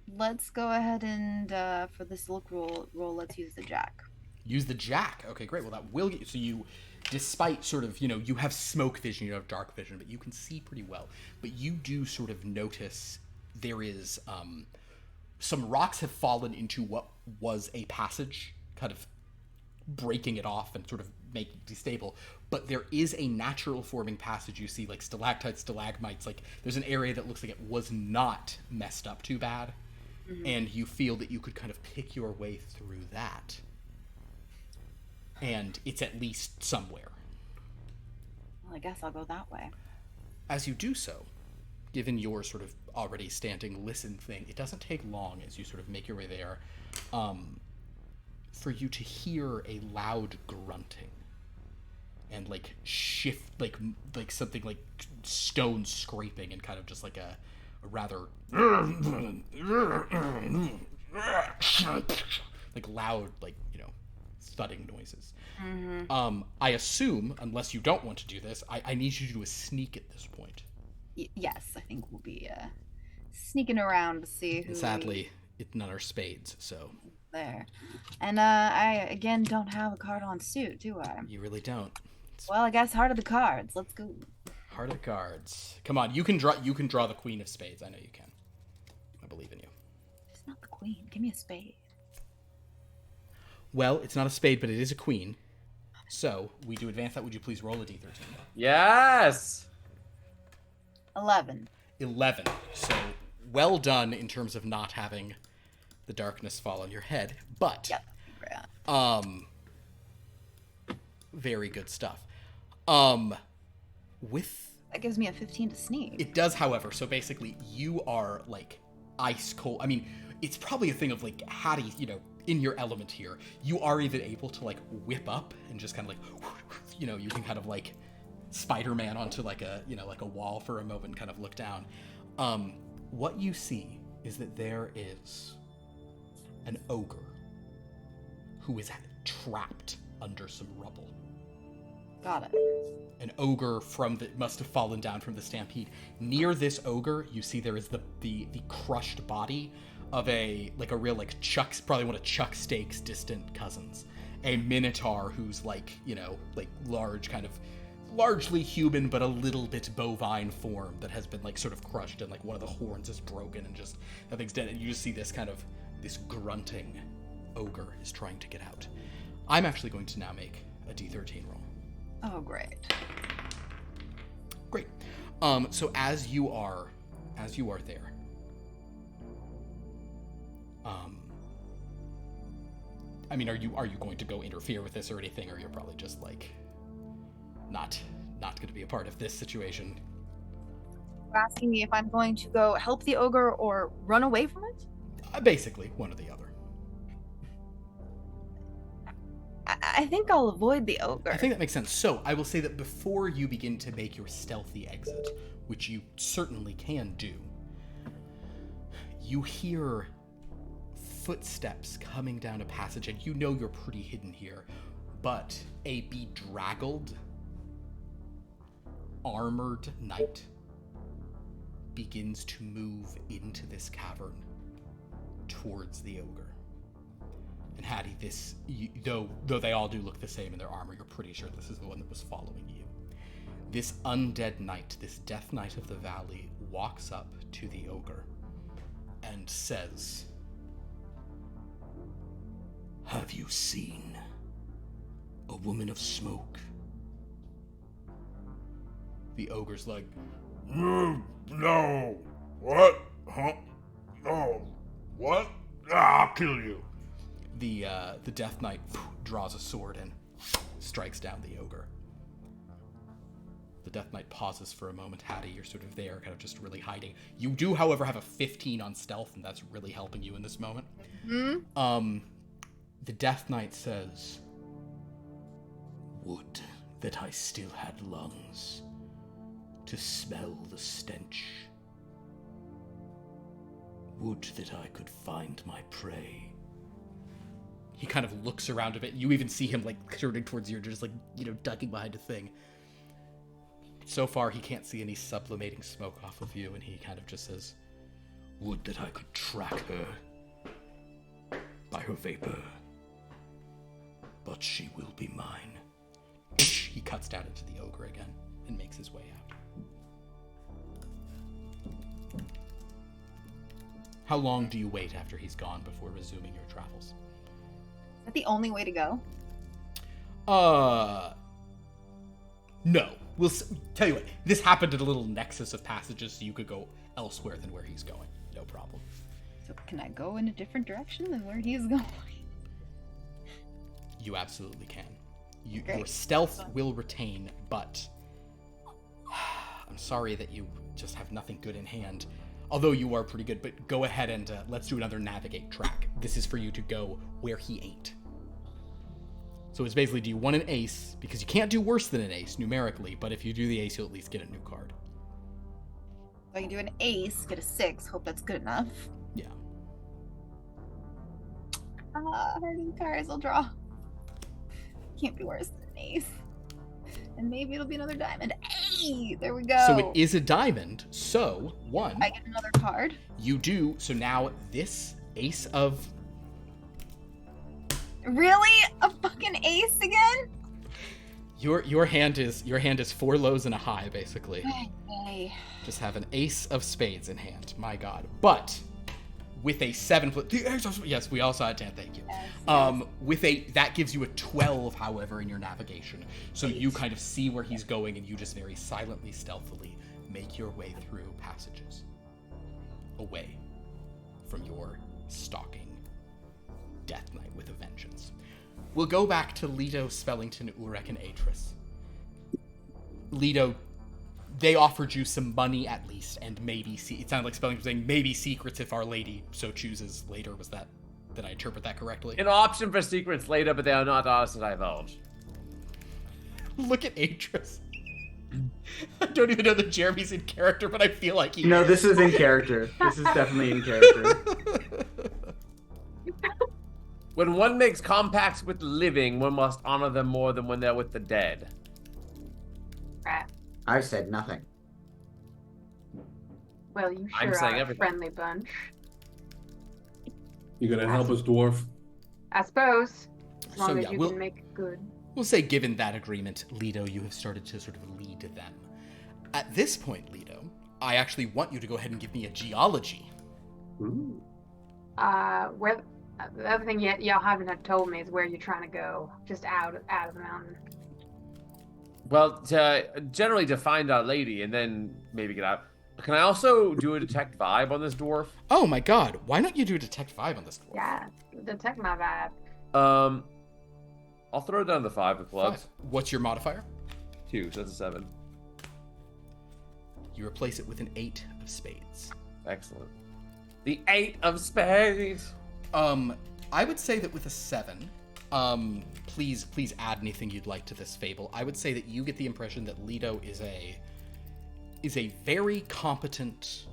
Let's go ahead and for this look roll, let's use the jack. Use the jack. Okay, great. Well, that will get you. So you, despite sort of, you have smoke vision, you have dark vision, but you can see pretty well. But you do sort of notice there is some rocks have fallen into what was a passage, kind of breaking it off and sort of making it stable. But there is a natural forming passage. You see like stalactites, stalagmites. Like there's an area that looks like it was not messed up too bad. Mm-hmm. And you feel that you could kind of pick your way through that. And it's at least somewhere. Well, I guess I'll go that way. As you do so, given your sort of already standing listen thing, it doesn't take long as you sort of make your way there for you to hear a loud grunting and like shift, like something like stone scraping and kind of just like a rather like loud, like, thudding noises. Mm-hmm. I assume, unless you don't want to do this, I need you to do a sneak at this point. Yes, I think we'll be sneaking around to see who. And sadly, it's none are spades, so. There. And I, again, don't have a card on suit, do I? You really don't. Well, I guess heart of the cards. Let's go. Heart of the cards. Come on, you can draw the queen of spades. I know you can. I believe in you. It's not the queen. Give me a spade. Well, it's not a spade, but it is a queen. So, we do advance that. Would you please roll a d13? Yes! 11. 11. So, well done in terms of not having the darkness fall on your head. But, yep. very good stuff. With... That gives me a 15 to sneak. It does, however. So, basically, you are, like, ice cold. I mean, it's probably a thing of, like, Hattie, in your element here, you are even able to like whip up and just kind of like, you can kind of like Spider-Man onto like a, like a wall for a moment and kind of look down. What you see is that there is an ogre who is trapped under some rubble. Got it. An ogre must have fallen down from the stampede. Near this ogre, you see there is the crushed body of a real like Chuck's, probably one of Chuck Steak's distant cousins, a minotaur who's like large, kind of largely human but a little bit bovine form that has been like sort of crushed and like one of the horns is broken and just nothing's dead, and you just see this grunting ogre is trying to get out. I'm actually going to now make a d13 roll. Oh, great. Great. So as you are there, I mean, are you going to go interfere with this or anything, or you're probably just like not going to be a part of this situation? You're asking me if I'm going to go help the ogre or run away from it? Basically, one or the other. I think I'll avoid the ogre. I think that makes sense. So, I will say that before you begin to make your stealthy exit, which you certainly can do, you hear footsteps coming down a passage, and you know you're pretty hidden here, but a bedraggled, armored knight begins to move into this cavern towards the ogre. And Hattie, though they all do look the same in their armor, you're pretty sure this is the one that was following you. This undead knight, this death knight of the valley, walks up to the ogre and says, "Have you seen a woman of smoke?" The ogre's like, "No. What? Huh? No. What? I'll kill you." The Death Knight draws a sword and strikes down the ogre. The Death Knight pauses for a moment. Hattie, you're sort of there, kind of just really hiding. You do, however, have a 15 on stealth, and that's really helping you in this moment. Mm-hmm. The Death Knight says, "Would that I still had lungs to smell the stench. Would that I could find my prey." He kind of looks around a bit. You even see him, like, turning towards you, just, like, ducking behind a thing. So far, he can't see any sublimating smoke off of you, and he kind of just says, "Would that I could track her by her vapor. But she will be mine." He cuts down into the ogre again and makes his way out. How long do you wait after he's gone before resuming your travels? Is that the only way to go? No. We'll tell you what, this happened at a little nexus of passages, so you could go elsewhere than where he's going. No problem. So can I go in a different direction than where he's going? You absolutely can. Great. Your stealth will retain, but I'm sorry that you just have nothing good in hand. Although you are pretty good, but go ahead and let's do another navigate track. This is for you to go where he ain't. So it's basically, do you want an ace? Because you can't do worse than an ace numerically, but if you do the ace, you'll at least get a new card. So I can do an ace, get a 6, hope that's good enough. Yeah. Hurting cards I'll draw. Can't be worse than an ace. And maybe it'll be another diamond. Hey, there we go. So it is a diamond. So, one. I get another card. You do. So now this ace of... Really? A fucking ace again? Your hand is 4 lows and a high, basically. Hey. Just have an ace of spades in hand. My God. But with a 7 foot, yes, we all saw it, Dan. Thank you. Yes. With that gives you a 12, however, in your navigation. So you kind of see where he's going, and you just very silently, stealthily make your way through passages, away from your stalking Death Knight with a vengeance. We'll go back to Lito, Spellington, Urrek, and Atris. Lito, they offered you some money at least, and maybe it sounded like Spellington was saying maybe secrets if Our Lady so chooses later. Was that, did I interpret that correctly? An option for secrets later, but they are not ours to divulge. Look at Atris. I don't even know that Jeremy's in character, but I feel like he No, is. this is in character. This is definitely in character. When one makes compacts with the living, one must honor them more than when they're with the dead. Right. I said nothing. Well, you I'm sure saying are a everything. friendly bunch. You gonna help us, dwarf? I suppose. As long So, as yeah, you we'll- can make it good. We'll say, given that agreement, Lito, you have started to sort of lead them. At this point, Lito, I actually want you to go ahead and give me a geology. Ooh. Where the other thing y'all haven't told me is where you're trying to go, just out of the mountain. Well, generally to find Our Lady and then maybe get out. Can I also do a detect vibe on this dwarf? Oh my God! Why don't you do a detect vibe on this dwarf? Yeah, detect my vibe. I'll throw down the 5 of clubs. 5. What's your modifier? 2, so that's a 7. You replace it with an 8 of spades. Excellent. The 8 of spades! I would say that with a 7, please add anything you'd like to this fable. I would say that you get the impression that Lito is a very competent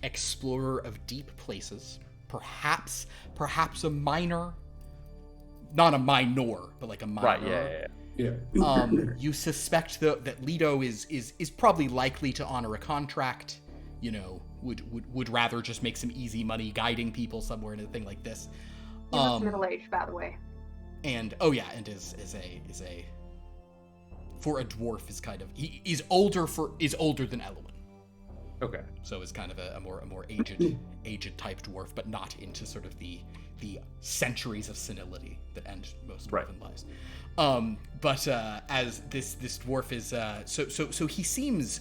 explorer of deep places. Perhaps a minor, not a minor, but like a minor. Right, yeah. You suspect that Lito is probably likely to honor a contract. You know, would rather just make some easy money guiding people somewhere in a thing like this. He looks middle-aged, by the way. And and is a for a dwarf is kind of he is older than Elwyn. Okay. So is kind of a more aged type dwarf, but not into sort of the centuries of senility that end most dwarven lives. But as this dwarf is so he seems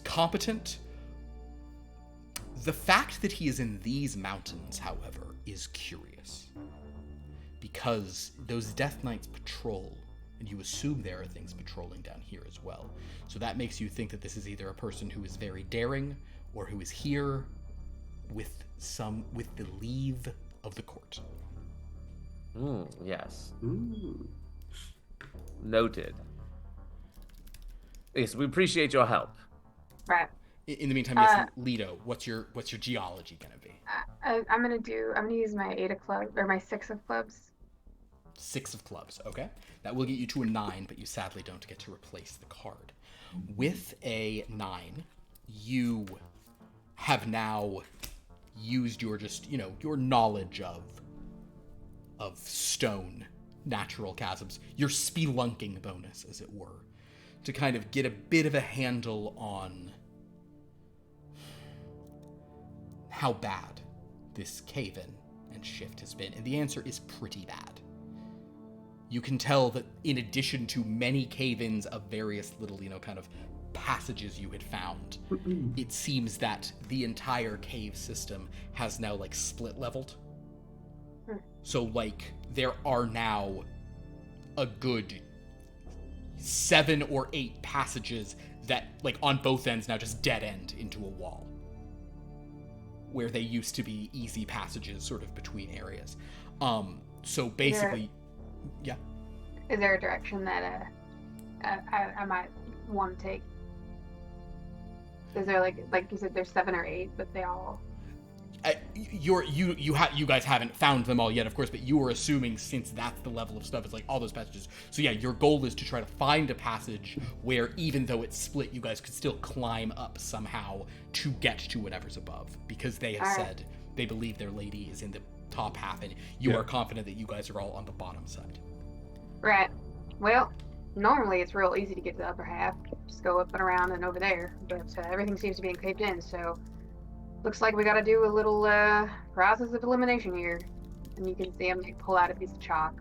competent. The fact that he is in these mountains, however, is curious. Because those Death Knights patrol, and you assume there are things patrolling down here as well. So that makes you think that this is either a person who is very daring, or who is here with the leave of the court. Yes. Noted. Yes, we appreciate your help. Right. In the meantime, yes, Lito, what's your geology gonna be? I'm gonna use my 8 of clubs, or my 6 of clubs. 6 of clubs, okay. That will get you to a 9, but you sadly don't get to replace the card. With a 9, you have now used your your knowledge of stone, natural chasms, your spelunking bonus, as it were, to kind of get a bit of a handle on how bad this cave-in and shift has been. And the answer is pretty bad. You can tell that in addition to many cave-ins of various little, kind of passages you had found, it seems that the entire cave system has now, split leveled. So, there are now a good 7 or 8 passages that, on both ends now just dead end into a wall, where they used to be easy passages sort of between areas. So basically, yeah. Is there a direction that I might want to take? Is there like you said, there's 7 or 8, but they all. You guys haven't found them all yet, of course, but you were assuming, since that's the level of stuff, it's all those passages. So yeah, your goal is to try to find a passage where, even though it's split, you guys could still climb up somehow to get to whatever's above, because they have said they believe their lady is in the top half, and you are confident that you guys are all on the bottom side. Right. Well, normally it's real easy to get to the upper half. Just go up and around and over there, but everything seems to be caved in, so looks like we gotta do a little process of elimination here. And you can see him pull out a piece of chalk,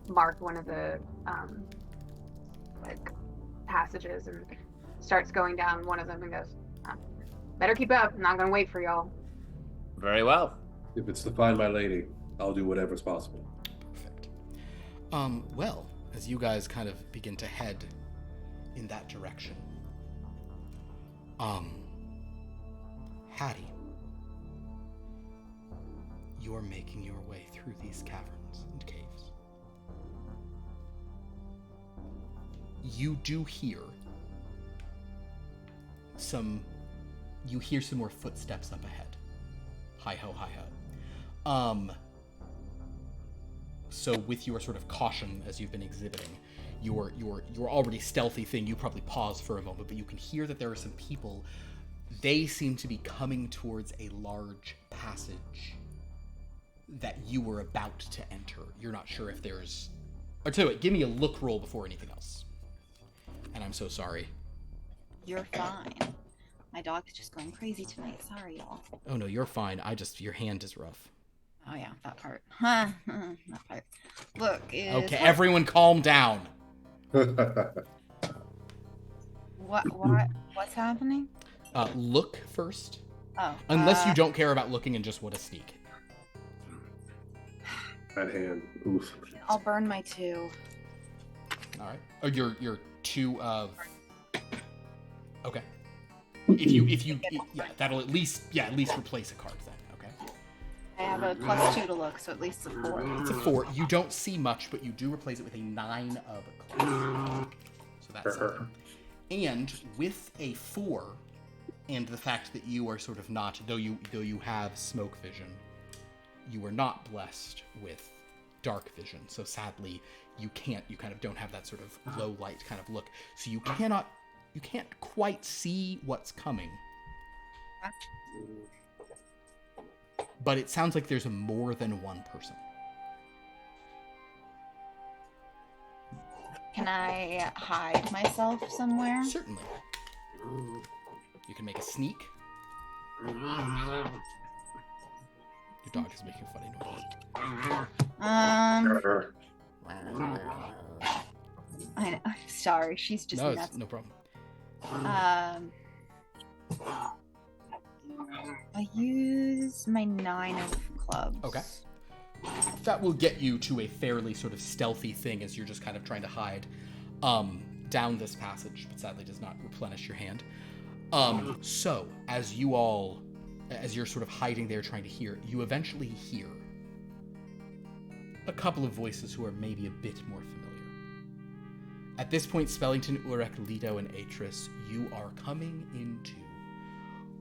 mark one of the passages, and starts going down one of them and goes, better keep up, I'm not gonna wait for y'all. Very well. If it's to find my lady, I'll do whatever's possible. Perfect. Well, as you guys kind of begin to head in that direction, Hattie, you're making your way through these caverns and caves. You do hear some more footsteps up ahead. Hi-ho, hi-ho. So with your sort of caution as you've been exhibiting, your already stealthy thing, you probably pause for a moment, but you can hear that there are some people. They seem to be coming towards a large passage that you were about to enter. You're not sure if there's... Or tell you what, give me a look roll before anything else. And I'm so sorry. You're fine. My dog's just going crazy tonight. Sorry, y'all. Oh no, you're fine. Your hand is rough. Oh yeah, that part. That part. Look, okay, everyone calm down. What's happening? Look first. Oh. Unless you don't care about looking and just want to sneak. That hand. Oof. I'll burn my 2. All right. Oh, your 2 of. Okay. If you yeah, that'll at least replace a card then. Okay. I have a +2 to look, so at least a 4. It's a 4. You don't see much, but you do replace it with a 9 of a club. So that's something. And with a 4, and the fact that you are sort of not, though you have smoke vision, you are not blessed with dark vision. So sadly, you kind of don't have that sort of low light kind of look. So you can't quite see what's coming. But it sounds like there's more than one person. Can I hide myself somewhere? Certainly. You can make a sneak. Your dog is making funny noises. I'm sorry, she's just No, nuts. no problem. I use my 9 of clubs. Okay. That will get you to a fairly sort of stealthy thing as you're just kind of trying to hide down this passage, but sadly does not replenish your hand. So, as you're sort of hiding there trying to hear, you eventually hear a couple of voices who are maybe a bit more familiar. At this point, Spellington, Urrek, Lito, and Atris, you are coming into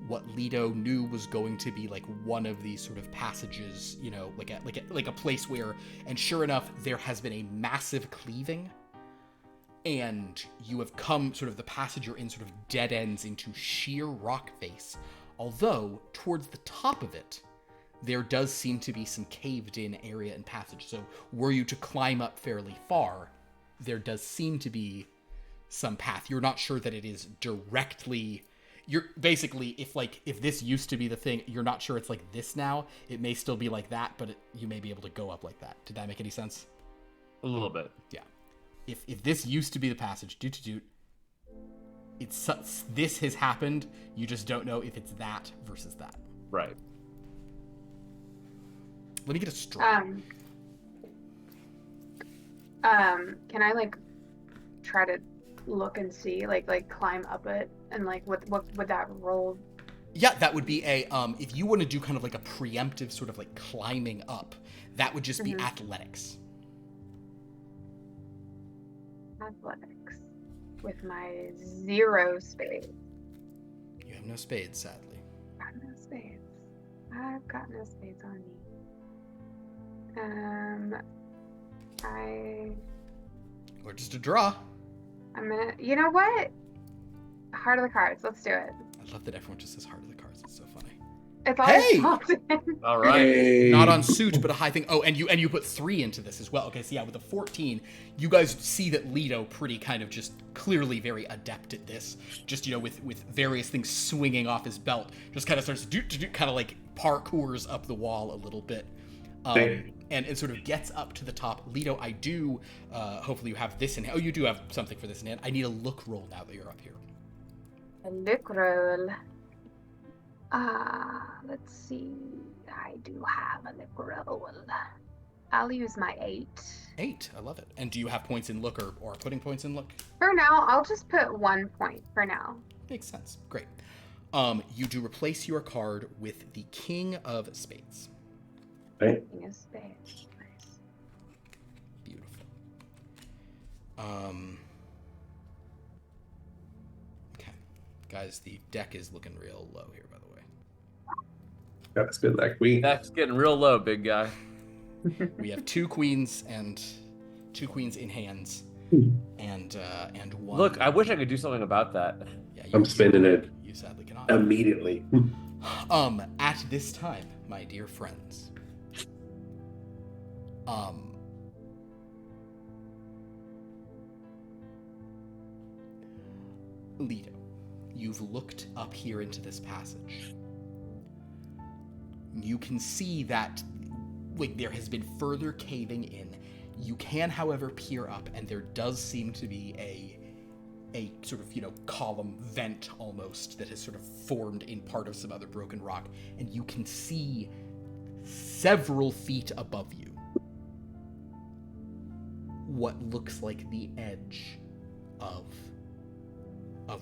what Lito knew was going to be like one of these sort of passages, you know, like a place where, and sure enough, there has been a massive cleaving, and you have come sort of the passage you're in sort of dead ends into sheer rock face, although towards the top of it, there does seem to be some caved in area and passage. So were you to climb up fairly far, there does seem to be some path. You're not sure that it is directly, you're basically, if this used to be the thing, you're not sure it's like this now. It may still be like that, but you may be able to go up like that. Did that make any sense? A little bit. Yeah. If this used to be the passage, this has happened. You just don't know if it's that versus that. Right. Let me get a straight. Can I like try to look and see, like climb up it, and like what would that roll? Yeah, that would be a if you want to do kind of like a preemptive sort of like climbing up, that would just be athletics. Athletics with my 0 spades. You have no spades, sadly. Got no spades. I've got no spades on me. Or just a draw. I'm gonna. You know what? Heart of the cards. Let's do it. I love that everyone just says heart of the cards. It's so funny. It's always All right. Hey. Not on suit, but a high thing. Oh, and you put 3 into this as well. Okay, so yeah, with the 14, you guys see that Lito pretty kind of just clearly very adept at this. Just, you know, with various things swinging off his belt, just kind of starts to do kind of like parkours up the wall a little bit. And sort of gets up to the top. Lito, I do, hopefully you have this in hand. Oh, you do have something for this in hand. I need a look roll now that you're up here. A look roll. Let's see. I do have a look roll. I'll use my 8. 8, I love it. And do you have points in look or putting points in look? For now, I'll just put 1 point for now. Makes sense. Great. You do replace your card with the King of Spades. Right. King of spades. Nice. Beautiful. Okay. Guys, the deck is looking real low here, by the way. That's good. That queen. That's getting real low, big guy. We have 2 queens and 2 queens in hands, and 1. Look, I wish I could do something about that. Yeah, I'm spinning it You sadly cannot. immediately. At this time, my dear friends, Lito, you've looked up here into this passage. You can see that there has been further caving in. You can, however, peer up, and there does seem to be a sort of, column vent almost that has sort of formed in part of some other broken rock, and you can see several feet above you what looks like the edge of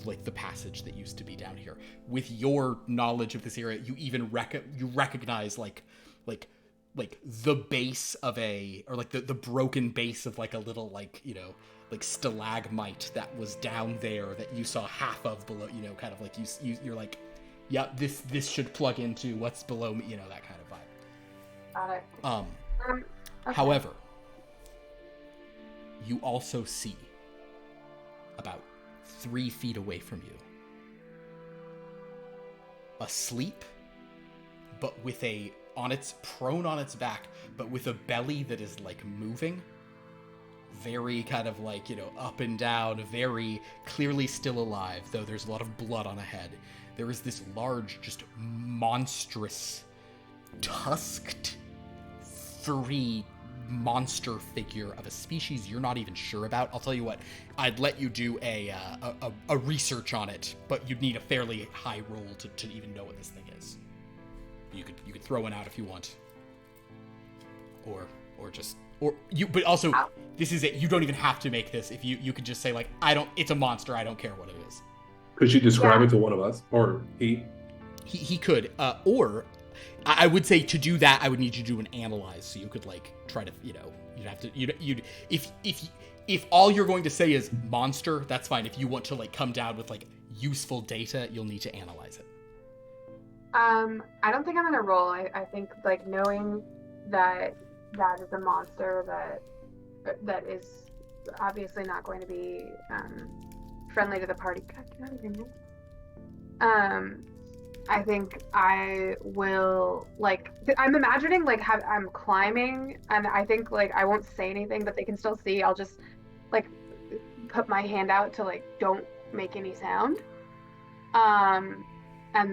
like the passage that used to be down here. With your knowledge of this area, you even recognize like the base of the broken base of like a little like, you know, like stalagmite that was down there that you saw half of below, you know, kind of like you're like, yeah, this should plug into what's below me, you know, that kind of vibe. Got it. Okay. However, you also see about 3 feet away from you, asleep, but with prone on its back, but with a belly that is like moving, very kind of like, you know, up and down, very clearly still alive, though there's a lot of blood on a head. There is this large, just monstrous, tusked, furry monster figure of a species you're not even sure about. I'll tell you what, I'd let you do a research on it, but you'd need a fairly high roll to even know what this thing is. You could throw one out if you want, but also this is it. You don't even have to make this. If you could just say like, it's a monster. I don't care what it is. Could you describe it to one of us, or he? He could, or I would say to do that, I would need you to do an analyze, so you could like try to, you know, you'd have to, if all you're going to say is monster, that's fine. If you want to like come down with like useful data, you'll need to analyze it. I don't think I'm gonna roll. I think like knowing that is a monster that is obviously not going to be friendly to the party. God, get out of here, man. I think I will, like, I'm imagining, like, I'm climbing, and I think, like, I won't say anything, but they can still see. I'll just, like, put my hand out to, like, don't make any sound. And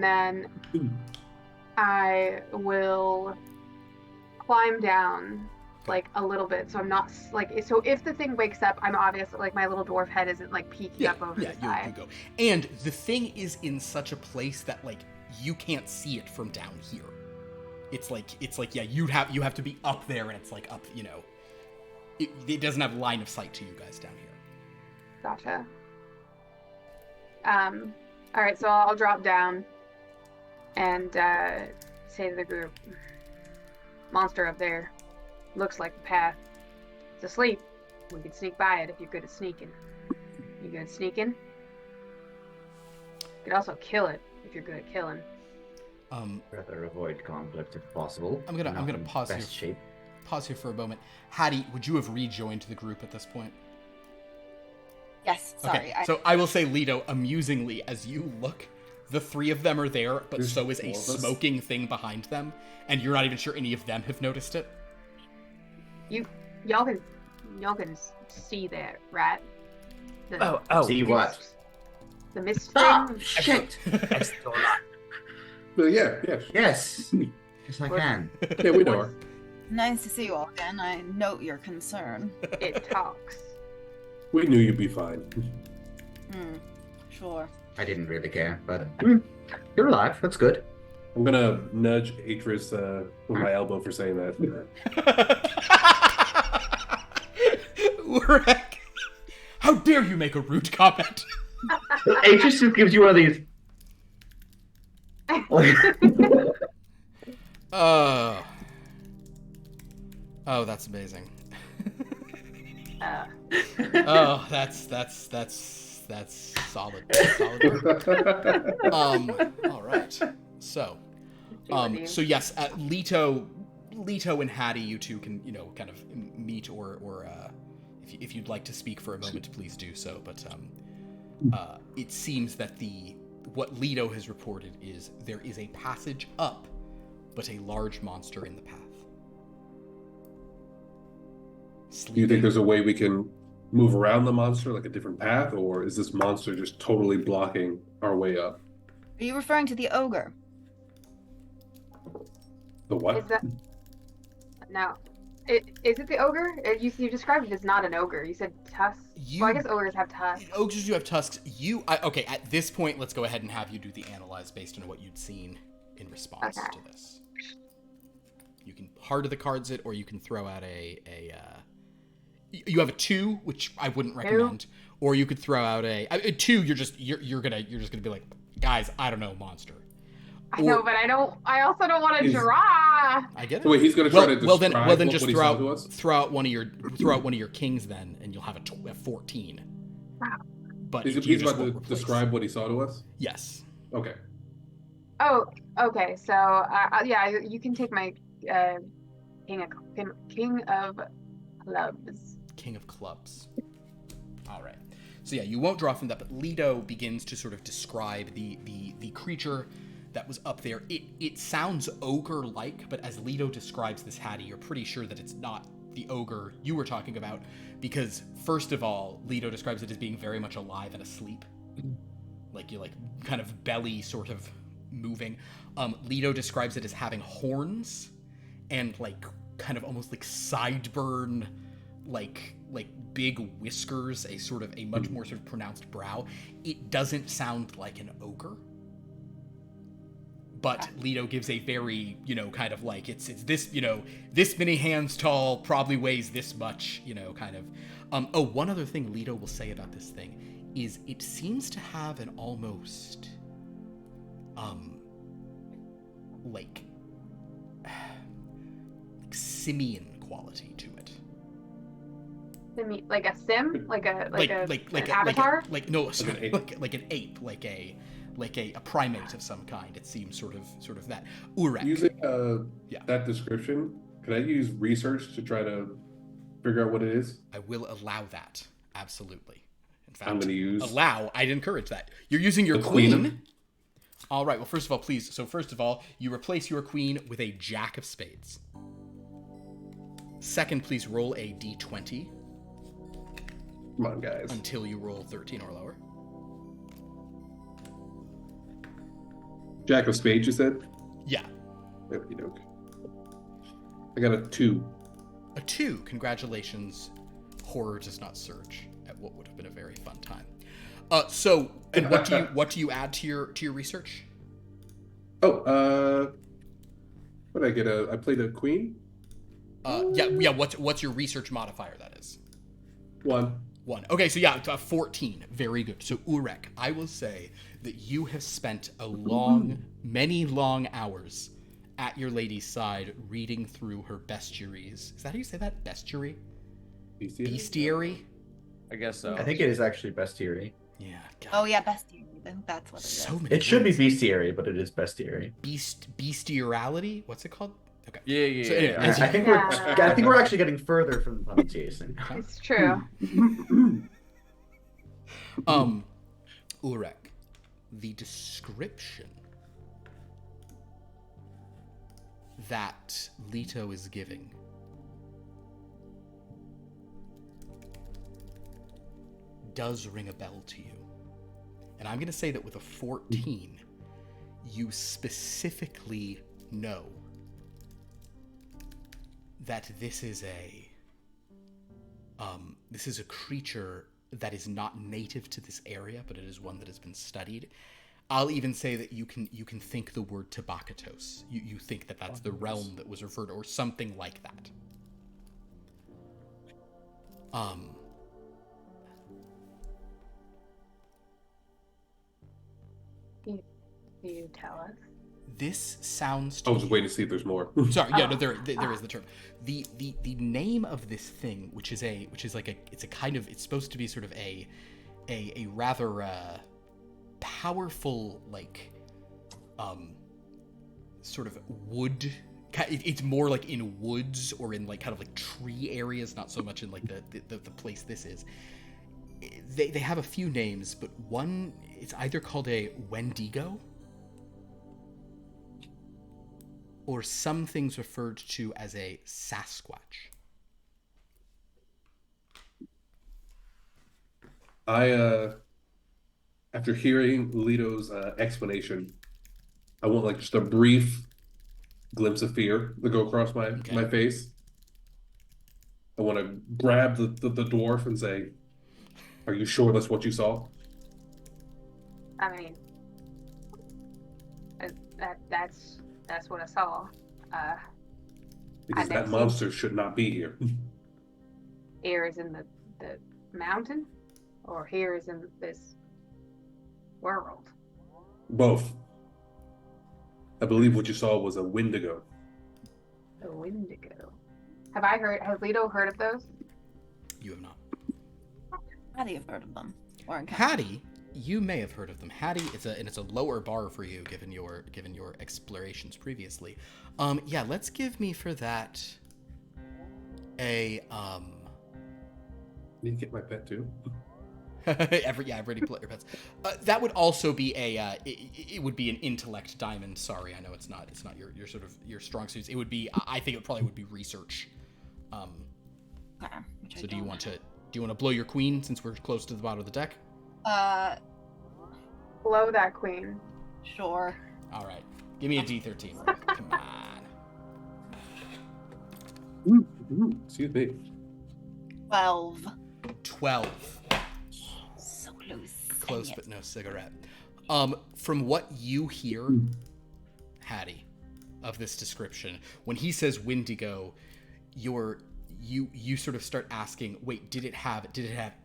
then I will climb down, like, a little bit, so I'm not, like, so if the thing wakes up, I'm obviously, like, my little dwarf head isn't, like, peeking up over the side. You go. And the thing is in such a place that, like, you can't see it from down here. It's like yeah, you have to be up there, and it's like up, you know, it doesn't have line of sight to you guys down here. Gotcha. All right, so I'll drop down and say to the group, monster up there, looks like the path. It's asleep. We can sneak by it if you're good at sneaking. You good at sneaking? You could also kill it if you're good at killing. Rather avoid conflict if possible. I'm gonna pause here. Shape. Pause here for a moment. Hattie, would you have rejoined the group at this point? Yes, sorry. Okay, so I will say, Lito, amusingly, as you look, the 3 of them are there, but There's so is a 4 of us. smoking thing behind them, and you're not even sure any of them have noticed it. Y'all can see that, right? See what? The mist Ah, thing. shit! Yeah. Yes. Yes, I can. Yeah, we know her. Nice to see you all again. I note your concern. It talks. We knew you'd be fine. Sure. I didn't really care, but you're alive. That's good. I'm gonna nudge Atris with my elbow for saying that. Urrek, how dare you make a rude comment? Atris just gives you one of these. Oh, that's amazing. Uh, Oh, that's solid. Solid. All right. So yes, Lito and Hattie, you two can, you know, kind of meet, or if you'd like to speak for a moment, please do so. But it seems that what Lito has reported is there is a passage up, but a large monster in the path. Do you think there's a way we can move around the monster, like a different path, or is this monster just totally blocking our way up? Are you referring to the ogre? The what? is that no? Is it the ogre? You described it as not an ogre. You said tusks. Well, I guess ogres have tusks. Ogres do have tusks. Okay, at this point, let's go ahead and have you do the analyze based on what you'd seen in response Okay. to this. You can heart of the cards it, or you can throw out a You have a 2, which I wouldn't recommend, or you could throw out a 2. You're just gonna be like, guys, I don't know, monster. I know, but I also don't want to draw. I get it. So wait, he's going to try to describe well then just what he throw saw out to us? throw out one of your kings then, and you'll have a 14. Wow. But He's about to describe what he saw to us? Yes. Okay. Oh, okay. So, yeah, you can take my king of clubs. King of clubs. All right. So yeah, you won't draw from that, but Lito begins to sort of describe the creature that was up there. It sounds ogre-like, but as Lito describes this Hattie, you're pretty sure that it's not the ogre you were talking about, because first of all, Lito describes it as being very much alive and asleep. Like you're like kind of belly sort of moving. Lito describes it as having horns and like kind of almost like sideburn, like big whiskers, a much more sort of pronounced brow. It doesn't sound like an ogre. But Lito gives a very, kind of like, it's this, this many hands tall, probably weighs this much, kind of. One other thing Lito will say about this thing is it seems to have an almost, like simian quality to it. Like a sim? Like an avatar? Like an ape, like a primate of some kind. It seems sort of that. Urrek. Using that description, can I use research to try to figure out what it is? I will allow that. Absolutely. In fact, I'm going to use... Allow, I'd encourage that. You're using your queen. All right, well, first of all, please. So first of all, you replace your queen with a jack of spades. Second, please roll a d20. Come on, guys. Until you roll 13 or lower. Jack of spades, you said? Yeah. Okey-doke. I got a 2. A 2. Congratulations. Horror does not surge at what would have been a very fun time. So, and what do you add to your research? Oh, what did I get? I played a queen? Yeah. What's your research modifier? That is 1. Okay, so yeah, 14. Very good. So Urrek, I will say that you have spent many long hours at your lady's side reading through her bestiaries. Is that how you say that? Bestiary? Bestiary? I guess so. I think it is actually bestiary. Yeah. God. Oh yeah, bestiary. I think that's what it is. So many. It should be words. bestiary, but it is bestiary. Bestiality? What's it called? Okay. Yeah. So anyway, I think we're actually getting further from the pronunciation. It's true. Urrek, the description that Lito is giving does ring a bell to you. And I'm going to say that with a 14, you specifically know that this is a creature that is not native to this area, but it is one that has been studied. I'll even say that you can think the word Tabakatos. You think that that's the realm that was referred to, or something like that. Do you tell us? This sounds to I was you- waiting to see if the's more. Sorry, yeah, no, there is the term. The name of this thing, which is it's supposed to be sort of a rather powerful, like sort of wood. It's more like in woods or in like kind of like tree areas, not so much in like the place this is. They have a few names, but one, it's either called a Wendigo, or some things referred to as a Sasquatch. After hearing Lito's explanation, I want like just a brief glimpse of fear to go across my face. I want to grab the dwarf and say, "Are you sure that's what you saw?" I mean, that's what I saw. Because that monster should not be here. here is in the mountain, or here is in this world? Both. I believe what you saw was a Wendigo. A Wendigo. Has Lito heard of those? You have not. How do you have heard of them? Or encountered? Hattie, you may have heard of them. Hattie, it's a lower bar for you given your explorations previously. Yeah, let's give me for that a Need to get my pet too. everybody play your pets. That would also be it would be an intellect diamond. Sorry, I know it's not your sort of your strong suits. It would be, I think it probably would be research. Okay, So do you want to blow your queen since we're close to the bottom of the deck? Blow that queen. Sure. All right, give me a D13. Come on. Excuse me. 12. 12. So close. Close, Dang it. but no cigarette. From what you hear, Hattie, of this description, when he says Wendigo, you sort of start asking, wait, did it have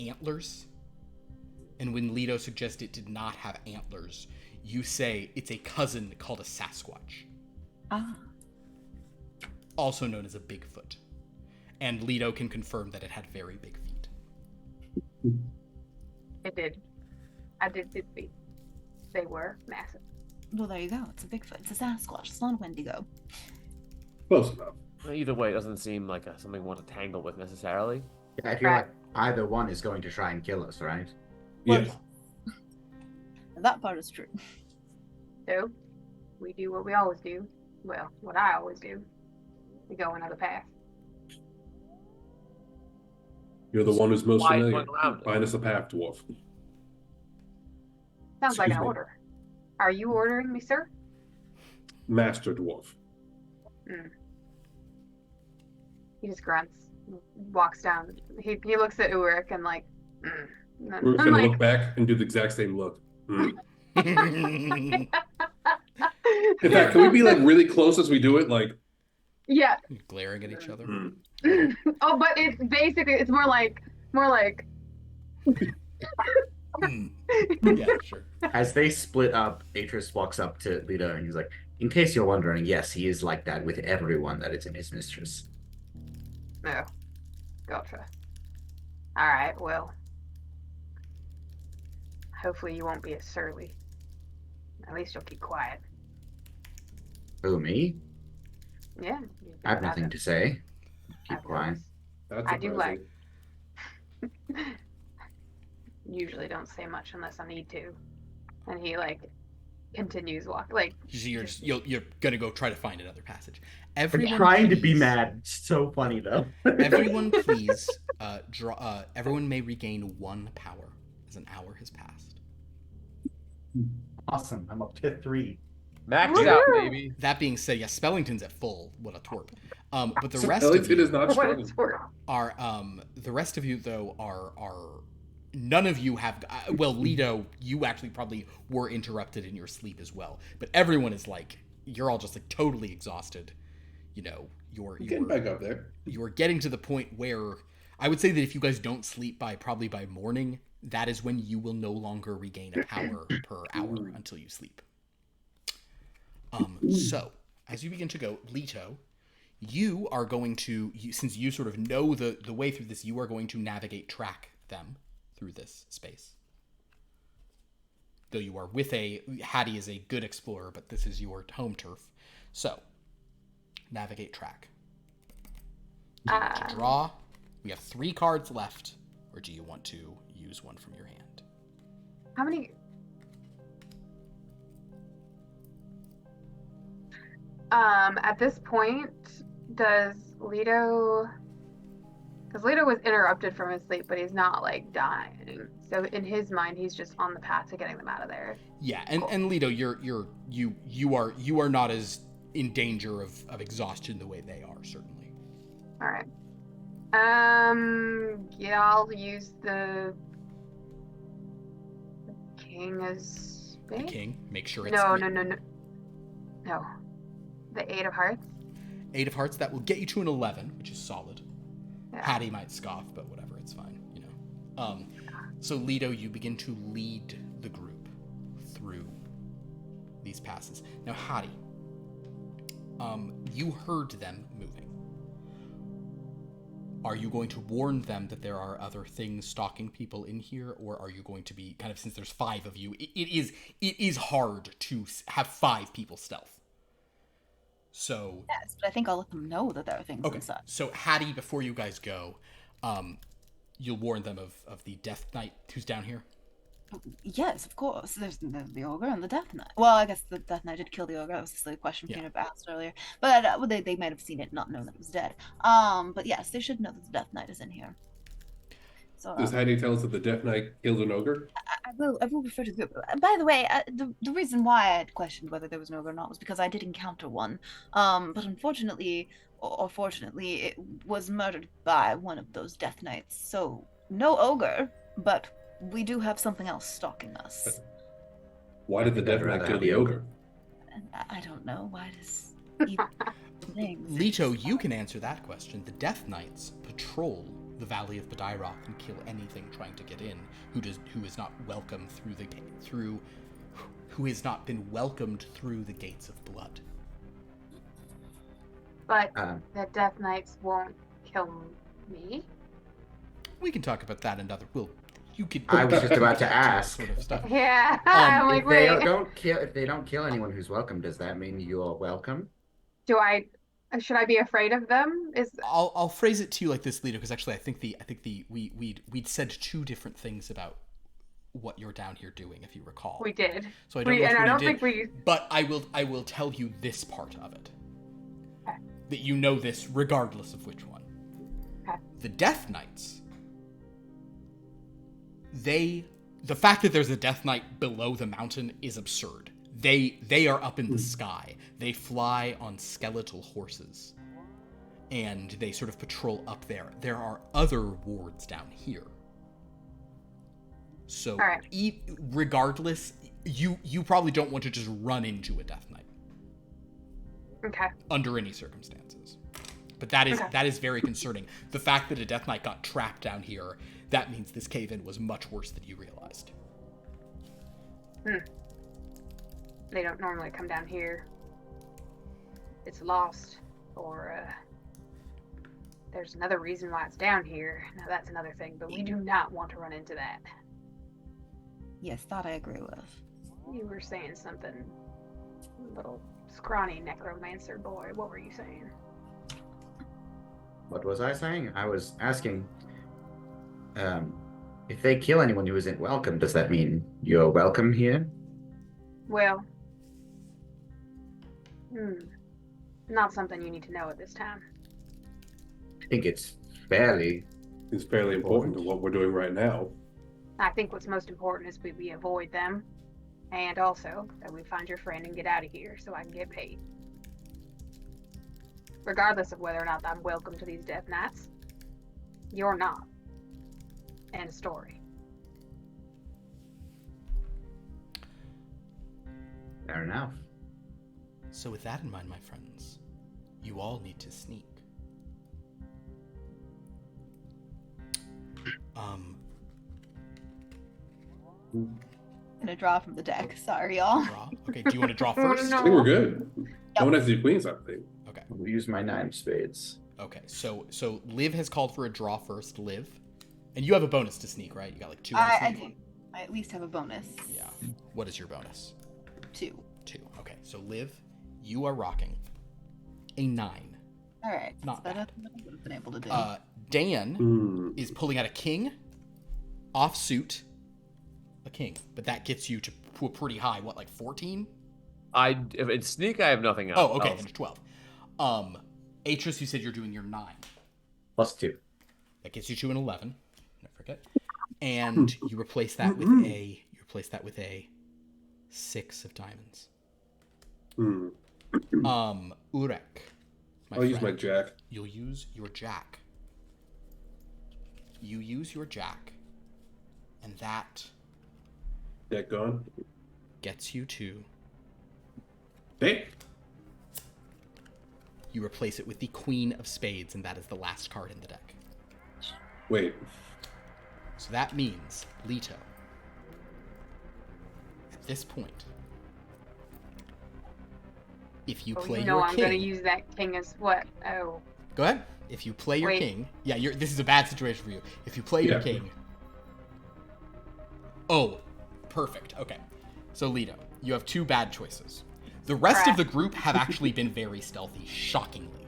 antlers? And when Lito suggests it did not have antlers, you say it's a cousin called a Sasquatch. Ah. Also known as a Bigfoot. And Lito can confirm that it had very big feet. It did. I did see. They were massive. Well, there you go. It's a Bigfoot. It's a Sasquatch. It's not a Wendigo. Close enough. Either way, it doesn't seem like something we want to tangle with necessarily. Yeah, I feel like either one is going to try and kill us, right? Yes. That part is true. So, we do what we always do. Well, what I always do. We go another path. You're the one who's most Why familiar. going around it? Find us a path, dwarf. Sounds like an Excuse me. order. Are you ordering me, sir? Master dwarf. He just grunts, walks down. He looks at Urrek and like, And then We're I'm gonna like, look back and do the exact same look. In fact, can we be like really close as we do it? Like, yeah. Glaring at each other. Oh, but it's basically more like. Yeah, sure. As they split up, Atris walks up to Lito and he's like, in case you're wondering, yes, he is like that with everyone that is in his mistress. No. Gotcha. Alright, well. Hopefully you won't be as surly. At least you'll keep quiet. Who, me? Yeah. I have nothing to say. Keep quiet. that's I do surprising. Usually don't say much unless I need to. And he like continues walk like You're gonna go try to find another passage. I'm Everyone trying to be please- mad. It's so funny, though. Everyone, please draw. Everyone may regain 1 power as an hour has passed. Awesome. I'm up to 3. Max it out, baby. That being said, yeah, Spellington's at full. What a twerp. But the rest Ellington of you is not what strong. it's worth. are the rest of you though are none of you have well, Lito, you actually probably were interrupted in your sleep as well. But everyone is like, you're all just like totally exhausted. You know, you're Getting back up there. you're getting to the point where I would say that if you guys don't sleep probably by morning, that is when you will no longer regain a power per hour until you sleep. So as you begin to go, Lito, you are going to, since you sort of know the way through this, you are going to track them through this space. Though you are with Hattie is a good explorer, but this is your home turf. So, navigate track. Do you want to draw? We have 3 cards left, or do you want to use one from your hand? How many at this point does Lito because Lito was interrupted from his sleep, but he's not like dying. So in his mind, he's just on the path to getting them out of there. Yeah, and Lito, you are not as in danger of exhaustion the way they are, certainly. All right. Yeah, I'll use the king as The spade. king, make sure it's No. The 8 of hearts. 8 of hearts. That will get you to an 11, which is solid. Hattie might scoff, but whatever, it's fine, you know. So Lito, you begin to lead the group through these passes. Now, Hattie, you heard them moving. Are you going to warn them that there are other things stalking people in here, or are you going to be kind of, since there's 5 of you, it is hard to have 5 people stealth. So Yes, but I think I'll let them know that there are things inside. So Hattie, before you guys go, you'll warn them of the Death Knight who's down here. Yes, of course. There's the ogre and the Death Knight. Well, I guess the Death Knight did kill the ogre. That was a silly question Peter asked earlier. But they might have seen it, not known that it was dead. But yes, they should know that the Death Knight is in here. So, Does Hattie tell us that the Death Knight killed an ogre? I will refer to the group. By the way, the reason why I had questioned whether there was an ogre or not was because I did encounter one. But unfortunately, or fortunately, it was murdered by one of those Death Knights. So, no ogre, but we do have something else stalking us. Why did the Death Knight kill the ogre? I don't know. Why does he things? Lito, you can answer that question. The Death Knights patrol the Valley of Badiroth and kill anything trying to get in who is not welcome who has not been welcomed through the gates of blood. But the Death Knights won't kill me. We can talk about that another. You could. I was just about to ask. Sort of stuff. Yeah, I'm like, If they wait. don't kill anyone who's welcome, does that mean you're welcome? Should I be afraid of them? I'll phrase it to you like this, Lito, because actually I think we'd said 2 different things about what you're down here doing, if you recall. We did. So I don't think we. But I will tell you this part of it. Okay. That you know this regardless of which one. Okay. The Death Knights. The fact that there's a Death Knight below the mountain is absurd. They are up in the sky. They fly on skeletal horses. And they sort of patrol up there. There are other wards down here. So, regardless, you probably don't want to just run into a Death Knight. Okay. Under any circumstances. But that is very concerning. The fact that a Death Knight got trapped down here, that means this cave-in was much worse than you realized. They don't normally come down here. It's lost, or there's another reason why it's down here. Now that's another thing, but we do not want to run into that. Yes, that I agree with. You were saying something, little scrawny necromancer boy. What were you saying? What was I saying? I was asking, if they kill anyone who isn't welcome, does that mean you're welcome here? Well, not something you need to know at this time. I think it's fairly important to what we're doing right now. I think what's most important is we avoid them, and also that we find your friend and get out of here so I can get paid. Regardless of whether or not I'm welcome to these Death Knights, you're not. End of story. Fair enough. So with that in mind, my friends, you all need to sneak. I'm gonna draw from the deck. Sorry, y'all. Draw? Okay, do you want to draw first? No. I think we're good. No one has any queens, I think. Okay. I'll use my 9 of spades. Okay, so Liv has called for a draw first, Liv. And you have a bonus to sneak, right? You got like 2 on I sneak? do. I at least have a bonus. Yeah. What is your bonus? 2. 2. Okay, so Liv, you are rocking a 9. All right. Not better bad. than I would have been able to do. Dan is pulling out a king, offsuit, a king. But that gets you to a pretty high, what, like 14? If it's sneak, I have nothing else. Oh, okay, then it's 12. Atris, you said you're doing your 9. Plus 2. That gets you to an 11. Don't forget. And you replace that with a 6 of diamonds. Urrek. I'll use my jack. You'll use your jack. You use your jack, and that Deck gone. gets you to. Hey. You replace it with the Queen of Spades, and that is the last card in the deck. Wait. So that means, Lito, at this point, if you play you know your I'm king... gonna use that king as what? Oh. Go ahead. If you play your Wait. king... Yeah, this is a bad situation for you. If you play your king... Oh, perfect. Okay. So, Lito, you have 2 bad choices. The rest of the group have actually been very stealthy, shockingly.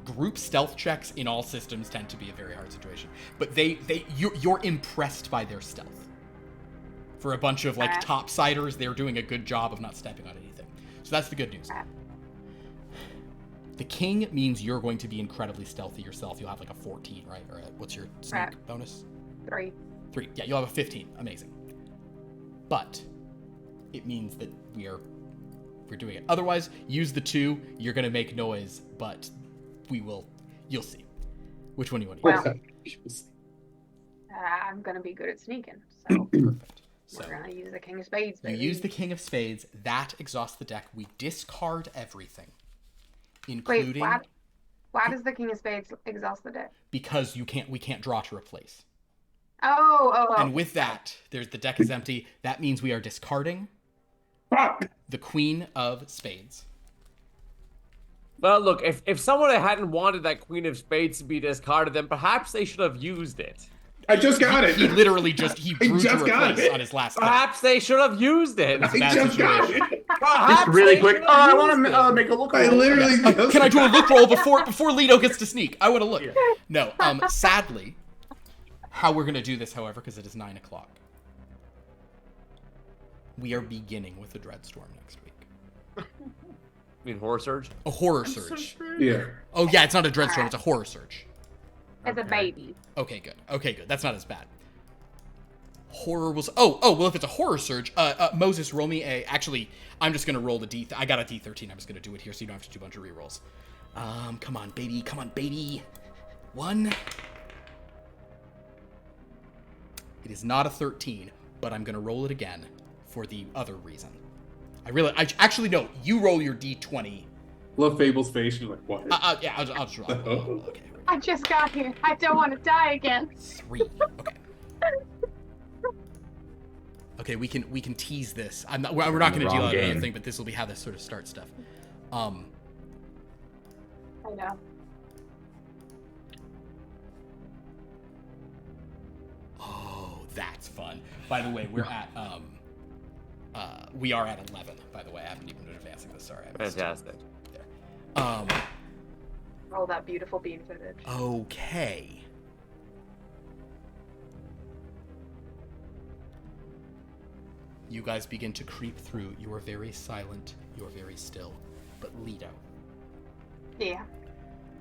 Group stealth checks in all systems tend to be a very hard situation. But you're impressed by their stealth. For a bunch of, like, topsiders, they're doing a good job of not stepping on anything. So that's the good news. The king means you're going to be incredibly stealthy yourself. You'll have, like, a 14, right? Or what's your sneak bonus? 3. 3. Yeah, you'll have a 15. Amazing. But it means that we're doing it. Otherwise, use the 2. You're going to make noise, but you'll see. Which one do you want to use? Well, I'm gonna be good at sneaking, so Perfect. So we're gonna use the king of spades, baby. you use the king of spades. That exhausts the deck. We discard everything, including... Wait, why does the king of spades exhaust the deck? Because we can't draw to replace. Oh. And with that, the deck is empty. That means we are discarding the queen of spades. Well, look, if someone hadn't wanted that queen of spades to be discarded, then perhaps they should have used it. I just got it. He literally he drew to replace on his last turn. Perhaps they should have used it. I just got it. Perhaps Really they quick. should Oh, have I want used to it. make a look. I literally. Can I do a look roll before Lito gets to sneak? I want to look. Yeah. No. Sadly, how we're gonna do this, however, because it is 9 o'clock, we are beginning with the Dreadstorm next week. You mean Horror Surge? A horror surge. Yeah. Oh yeah, it's not a Dreadstorm. It's a horror surge. It's a baby. Okay, good. That's not as bad. Horror was... Oh, well, if it's a horror surge, Moses, roll me a... Actually, I'm just going to roll the D... I got a D13. I'm just going to do it here so you don't have to do a bunch of rerolls. Come on, baby. 1. It is not a 13, but I'm going to roll it again for the other reason. Actually, no. You roll your D20. Love Fable's face. You're like, what? Yeah, I'll just roll. Okay. I just got here. I don't want to die again. 3. Okay. Okay, we can tease this. We're not going to deal out another thing, but this will be how this sort of starts stuff. I know. Oh, that's fun. By the way, we are at 11. By the way, I haven't even been advancing this. Sorry, I missed. Fantastic. There. Roll that beautiful bean footage. Okay. You guys begin to creep through. You are very silent. You are very still. But Lito, Yeah.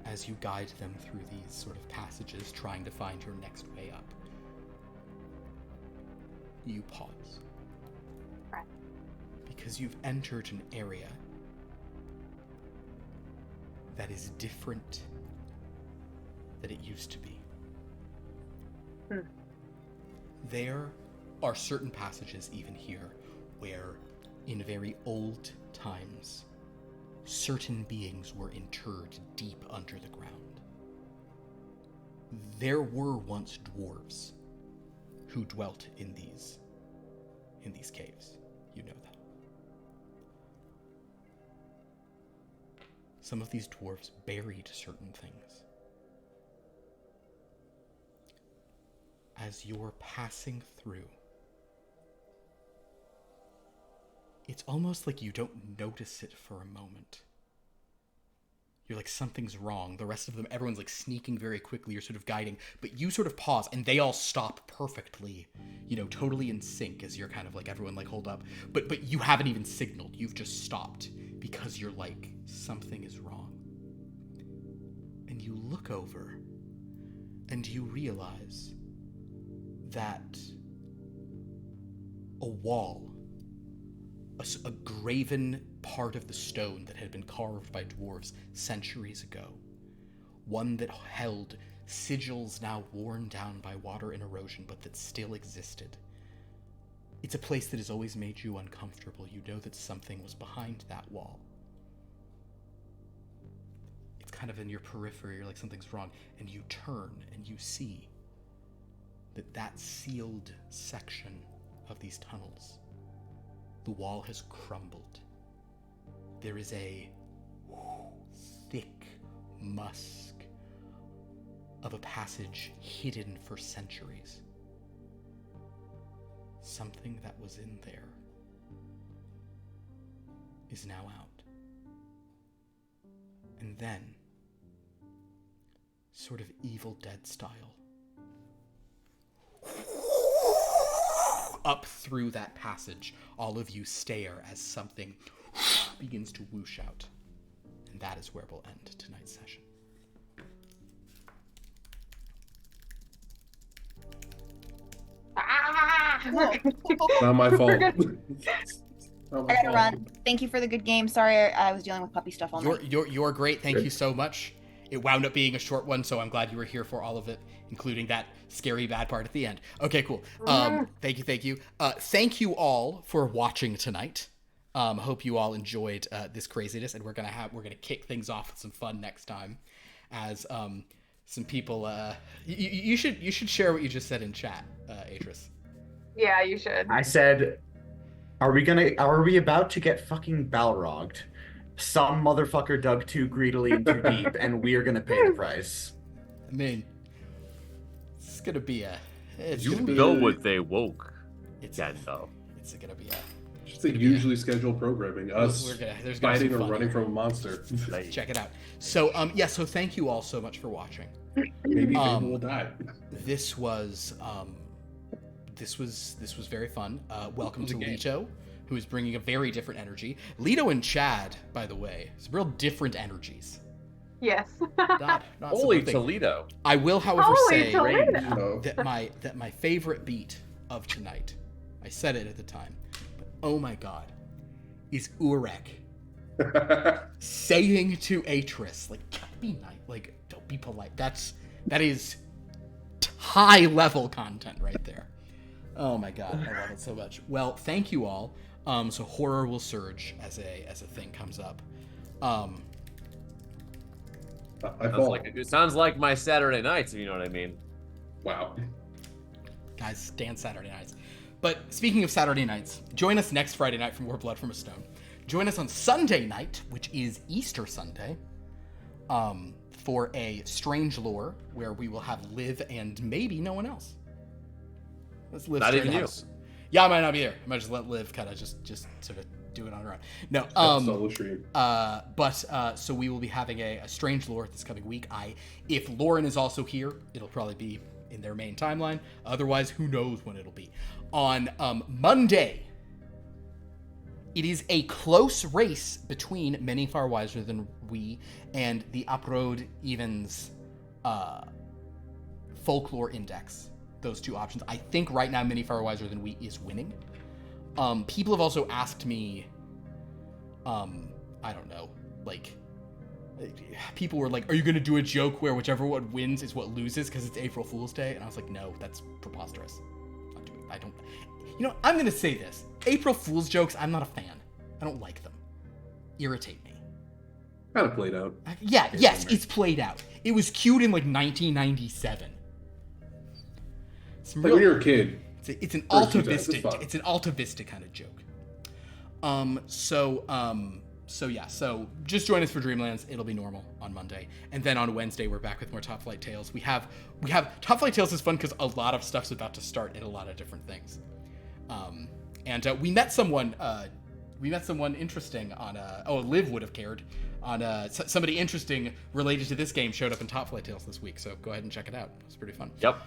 as you guide them through these sort of passages, trying to find your next way up, you pause. Right. Because you've entered an area that is different than it used to be. There are certain passages, even here, where in very old times, certain beings were interred deep under the ground. There were once dwarves who dwelt in these caves. You know that. Some of these dwarves buried certain things. As you're passing through, it's almost like you don't notice it for a moment. You're like, something's wrong. The rest of them, everyone's like sneaking very quickly. You're sort of guiding, but you sort of pause and they all stop perfectly, totally in sync as you're kind of like, everyone like, hold up. But you haven't even signaled. You've just stopped because you're like, something is wrong. And you look over and you realize that a wall, a graven part of the stone that had been carved by dwarves centuries ago, one that held sigils now worn down by water and erosion, but that still existed. It's a place that has always made you uncomfortable. You know that something was behind that wall. It's kind of in your periphery. You're like, something's wrong. And you turn and you see that sealed section of these tunnels, the wall has crumbled. There is a thick musk of a passage hidden for centuries. Something that was in there is now out. And then, sort of Evil Dead style, up through that passage, all of you stare as something begins to whoosh out. And that is where we'll end tonight's session. Not my fault. I gotta run. Thank you for the good game. Sorry, I was dealing with puppy stuff all night. You're great. Thank you so much. It wound up being a short one, so I'm glad you were here for all of it, including that scary bad part at the end. Okay, cool. Thank you. Thank you all for watching tonight. Hope you all enjoyed this craziness, and we're gonna kick things off with some fun next time, as some people. You should share what you just said in chat, Atris. Yeah, you should. I said, are we about to get fucking balrogged? Some motherfucker dug too greedily and too deep, and we're gonna pay the price. I mean, it's gonna be a. You know what they woke. It's gonna be a. Just a usually scheduled programming. Us fighting or running from a monster. Check it out. So so thank you all so much for watching. Maybe Fable will die. This was very fun. Welcome to Lito, who is bringing a very different energy. Lito and Chad, by the way, some real different energies. Yes. Not Holy Toledo. I will, however, say Toledo. that my favorite beat of tonight, I said it at the time, but oh my god, is Urrek saying to Atris, like, be nice, like, don't be polite. That is high level content right there. Oh my god, I love it so much. Well, thank you all. So horror will surge as a thing comes up. It sounds like my Saturday nights, if you know what I mean. Wow. Guys, dance Saturday nights. But speaking of Saturday nights, join us next Friday night for More Blood from a Stone. Join us on Sunday night, which is Easter Sunday, for a Strange Lore, where we will have Liv and maybe no one else. Let's Liv. Not even you. Yeah, I might not be there. I might just let Liv kind of just sort of do it on her own. No. Solo stream. So we will be having a Strange Lore this coming week. If Lauren is also here, it'll probably be in their main timeline. Otherwise, who knows when it'll be. On Monday, it is a close race between Many Far Wiser Than We and the Uproad Evens Folklore Index. Those two options. I think right now Many Far Wiser Than We is winning. People have also asked me, I don't know, like, people were like, are you going to do a joke where whichever one wins is what loses because it's April Fool's Day? And I was like, no, that's preposterous. Not doing it. I don't, I'm going to say this. April Fool's jokes, I'm not a fan. I don't like them. Irritate me. Kind of played out. Yes, it's played out. It was cute in like 1997. Like when you're a kid. It's an Alta Vista. It's an Alta Vista kind of joke. So just join us for Dreamlands. It'll be normal on Monday, and then on Wednesday we're back with more Top Flight Tales. We have Top Flight Tales is fun because a lot of stuff's about to start in a lot of different things. And we met someone interesting on Liv would have cared on somebody interesting related to this game showed up in Top Flight Tales this week. So go ahead and check it out. It's pretty fun. Yep.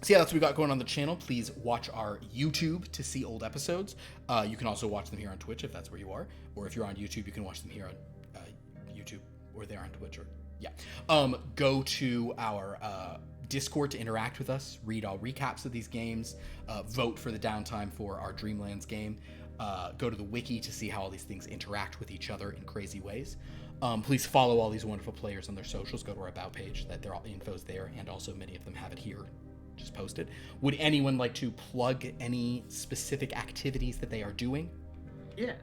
So yeah, that's what we got going on the channel. Please watch our YouTube to see old episodes. You can also watch them here on Twitch if that's where you are. Or if you're on YouTube, you can watch them here on YouTube or there on Twitch. Go to our Discord to interact with us, read all recaps of these games, vote for the downtime for our Dreamlands game. Go to the wiki to see how all these things interact with each other in crazy ways. Please follow all these wonderful players on their socials. Go to our About page. They're all info's there, and also many of them have it here. Just posted. Would anyone like to plug any specific activities that they are doing? Yeah,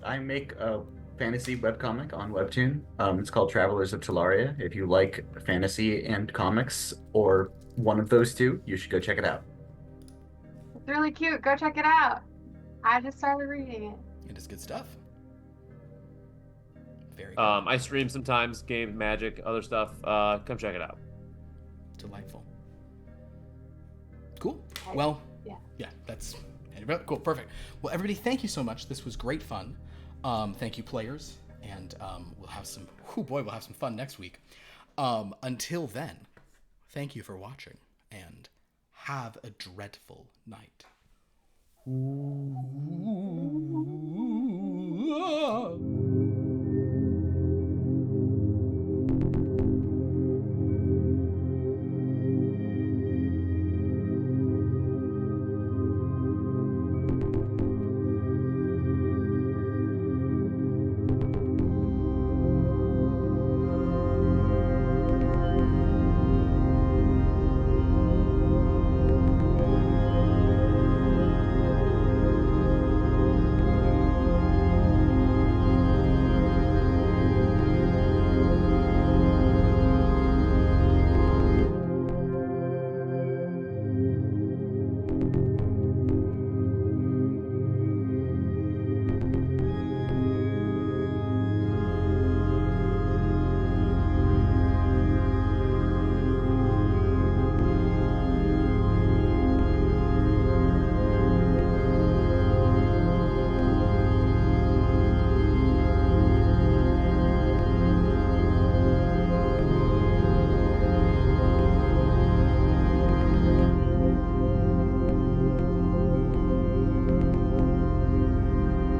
I make a fantasy webcomic on Webtoon. It's called Travelers of Talaria. If you like fantasy and comics, or one of those two, you should go check it out. It's really cute. Go check it out. I just started reading it. It is good stuff. Very good. I stream sometimes, games, magic, other stuff. Come check it out. Delightful. Cool. Okay. Well, Yeah. that's cool. Perfect. Well, everybody, thank you so much. This was great fun. Thank you, players, and we'll have some. We'll have some fun next week. Until then, thank you for watching, and have a dreadful night. Ooh.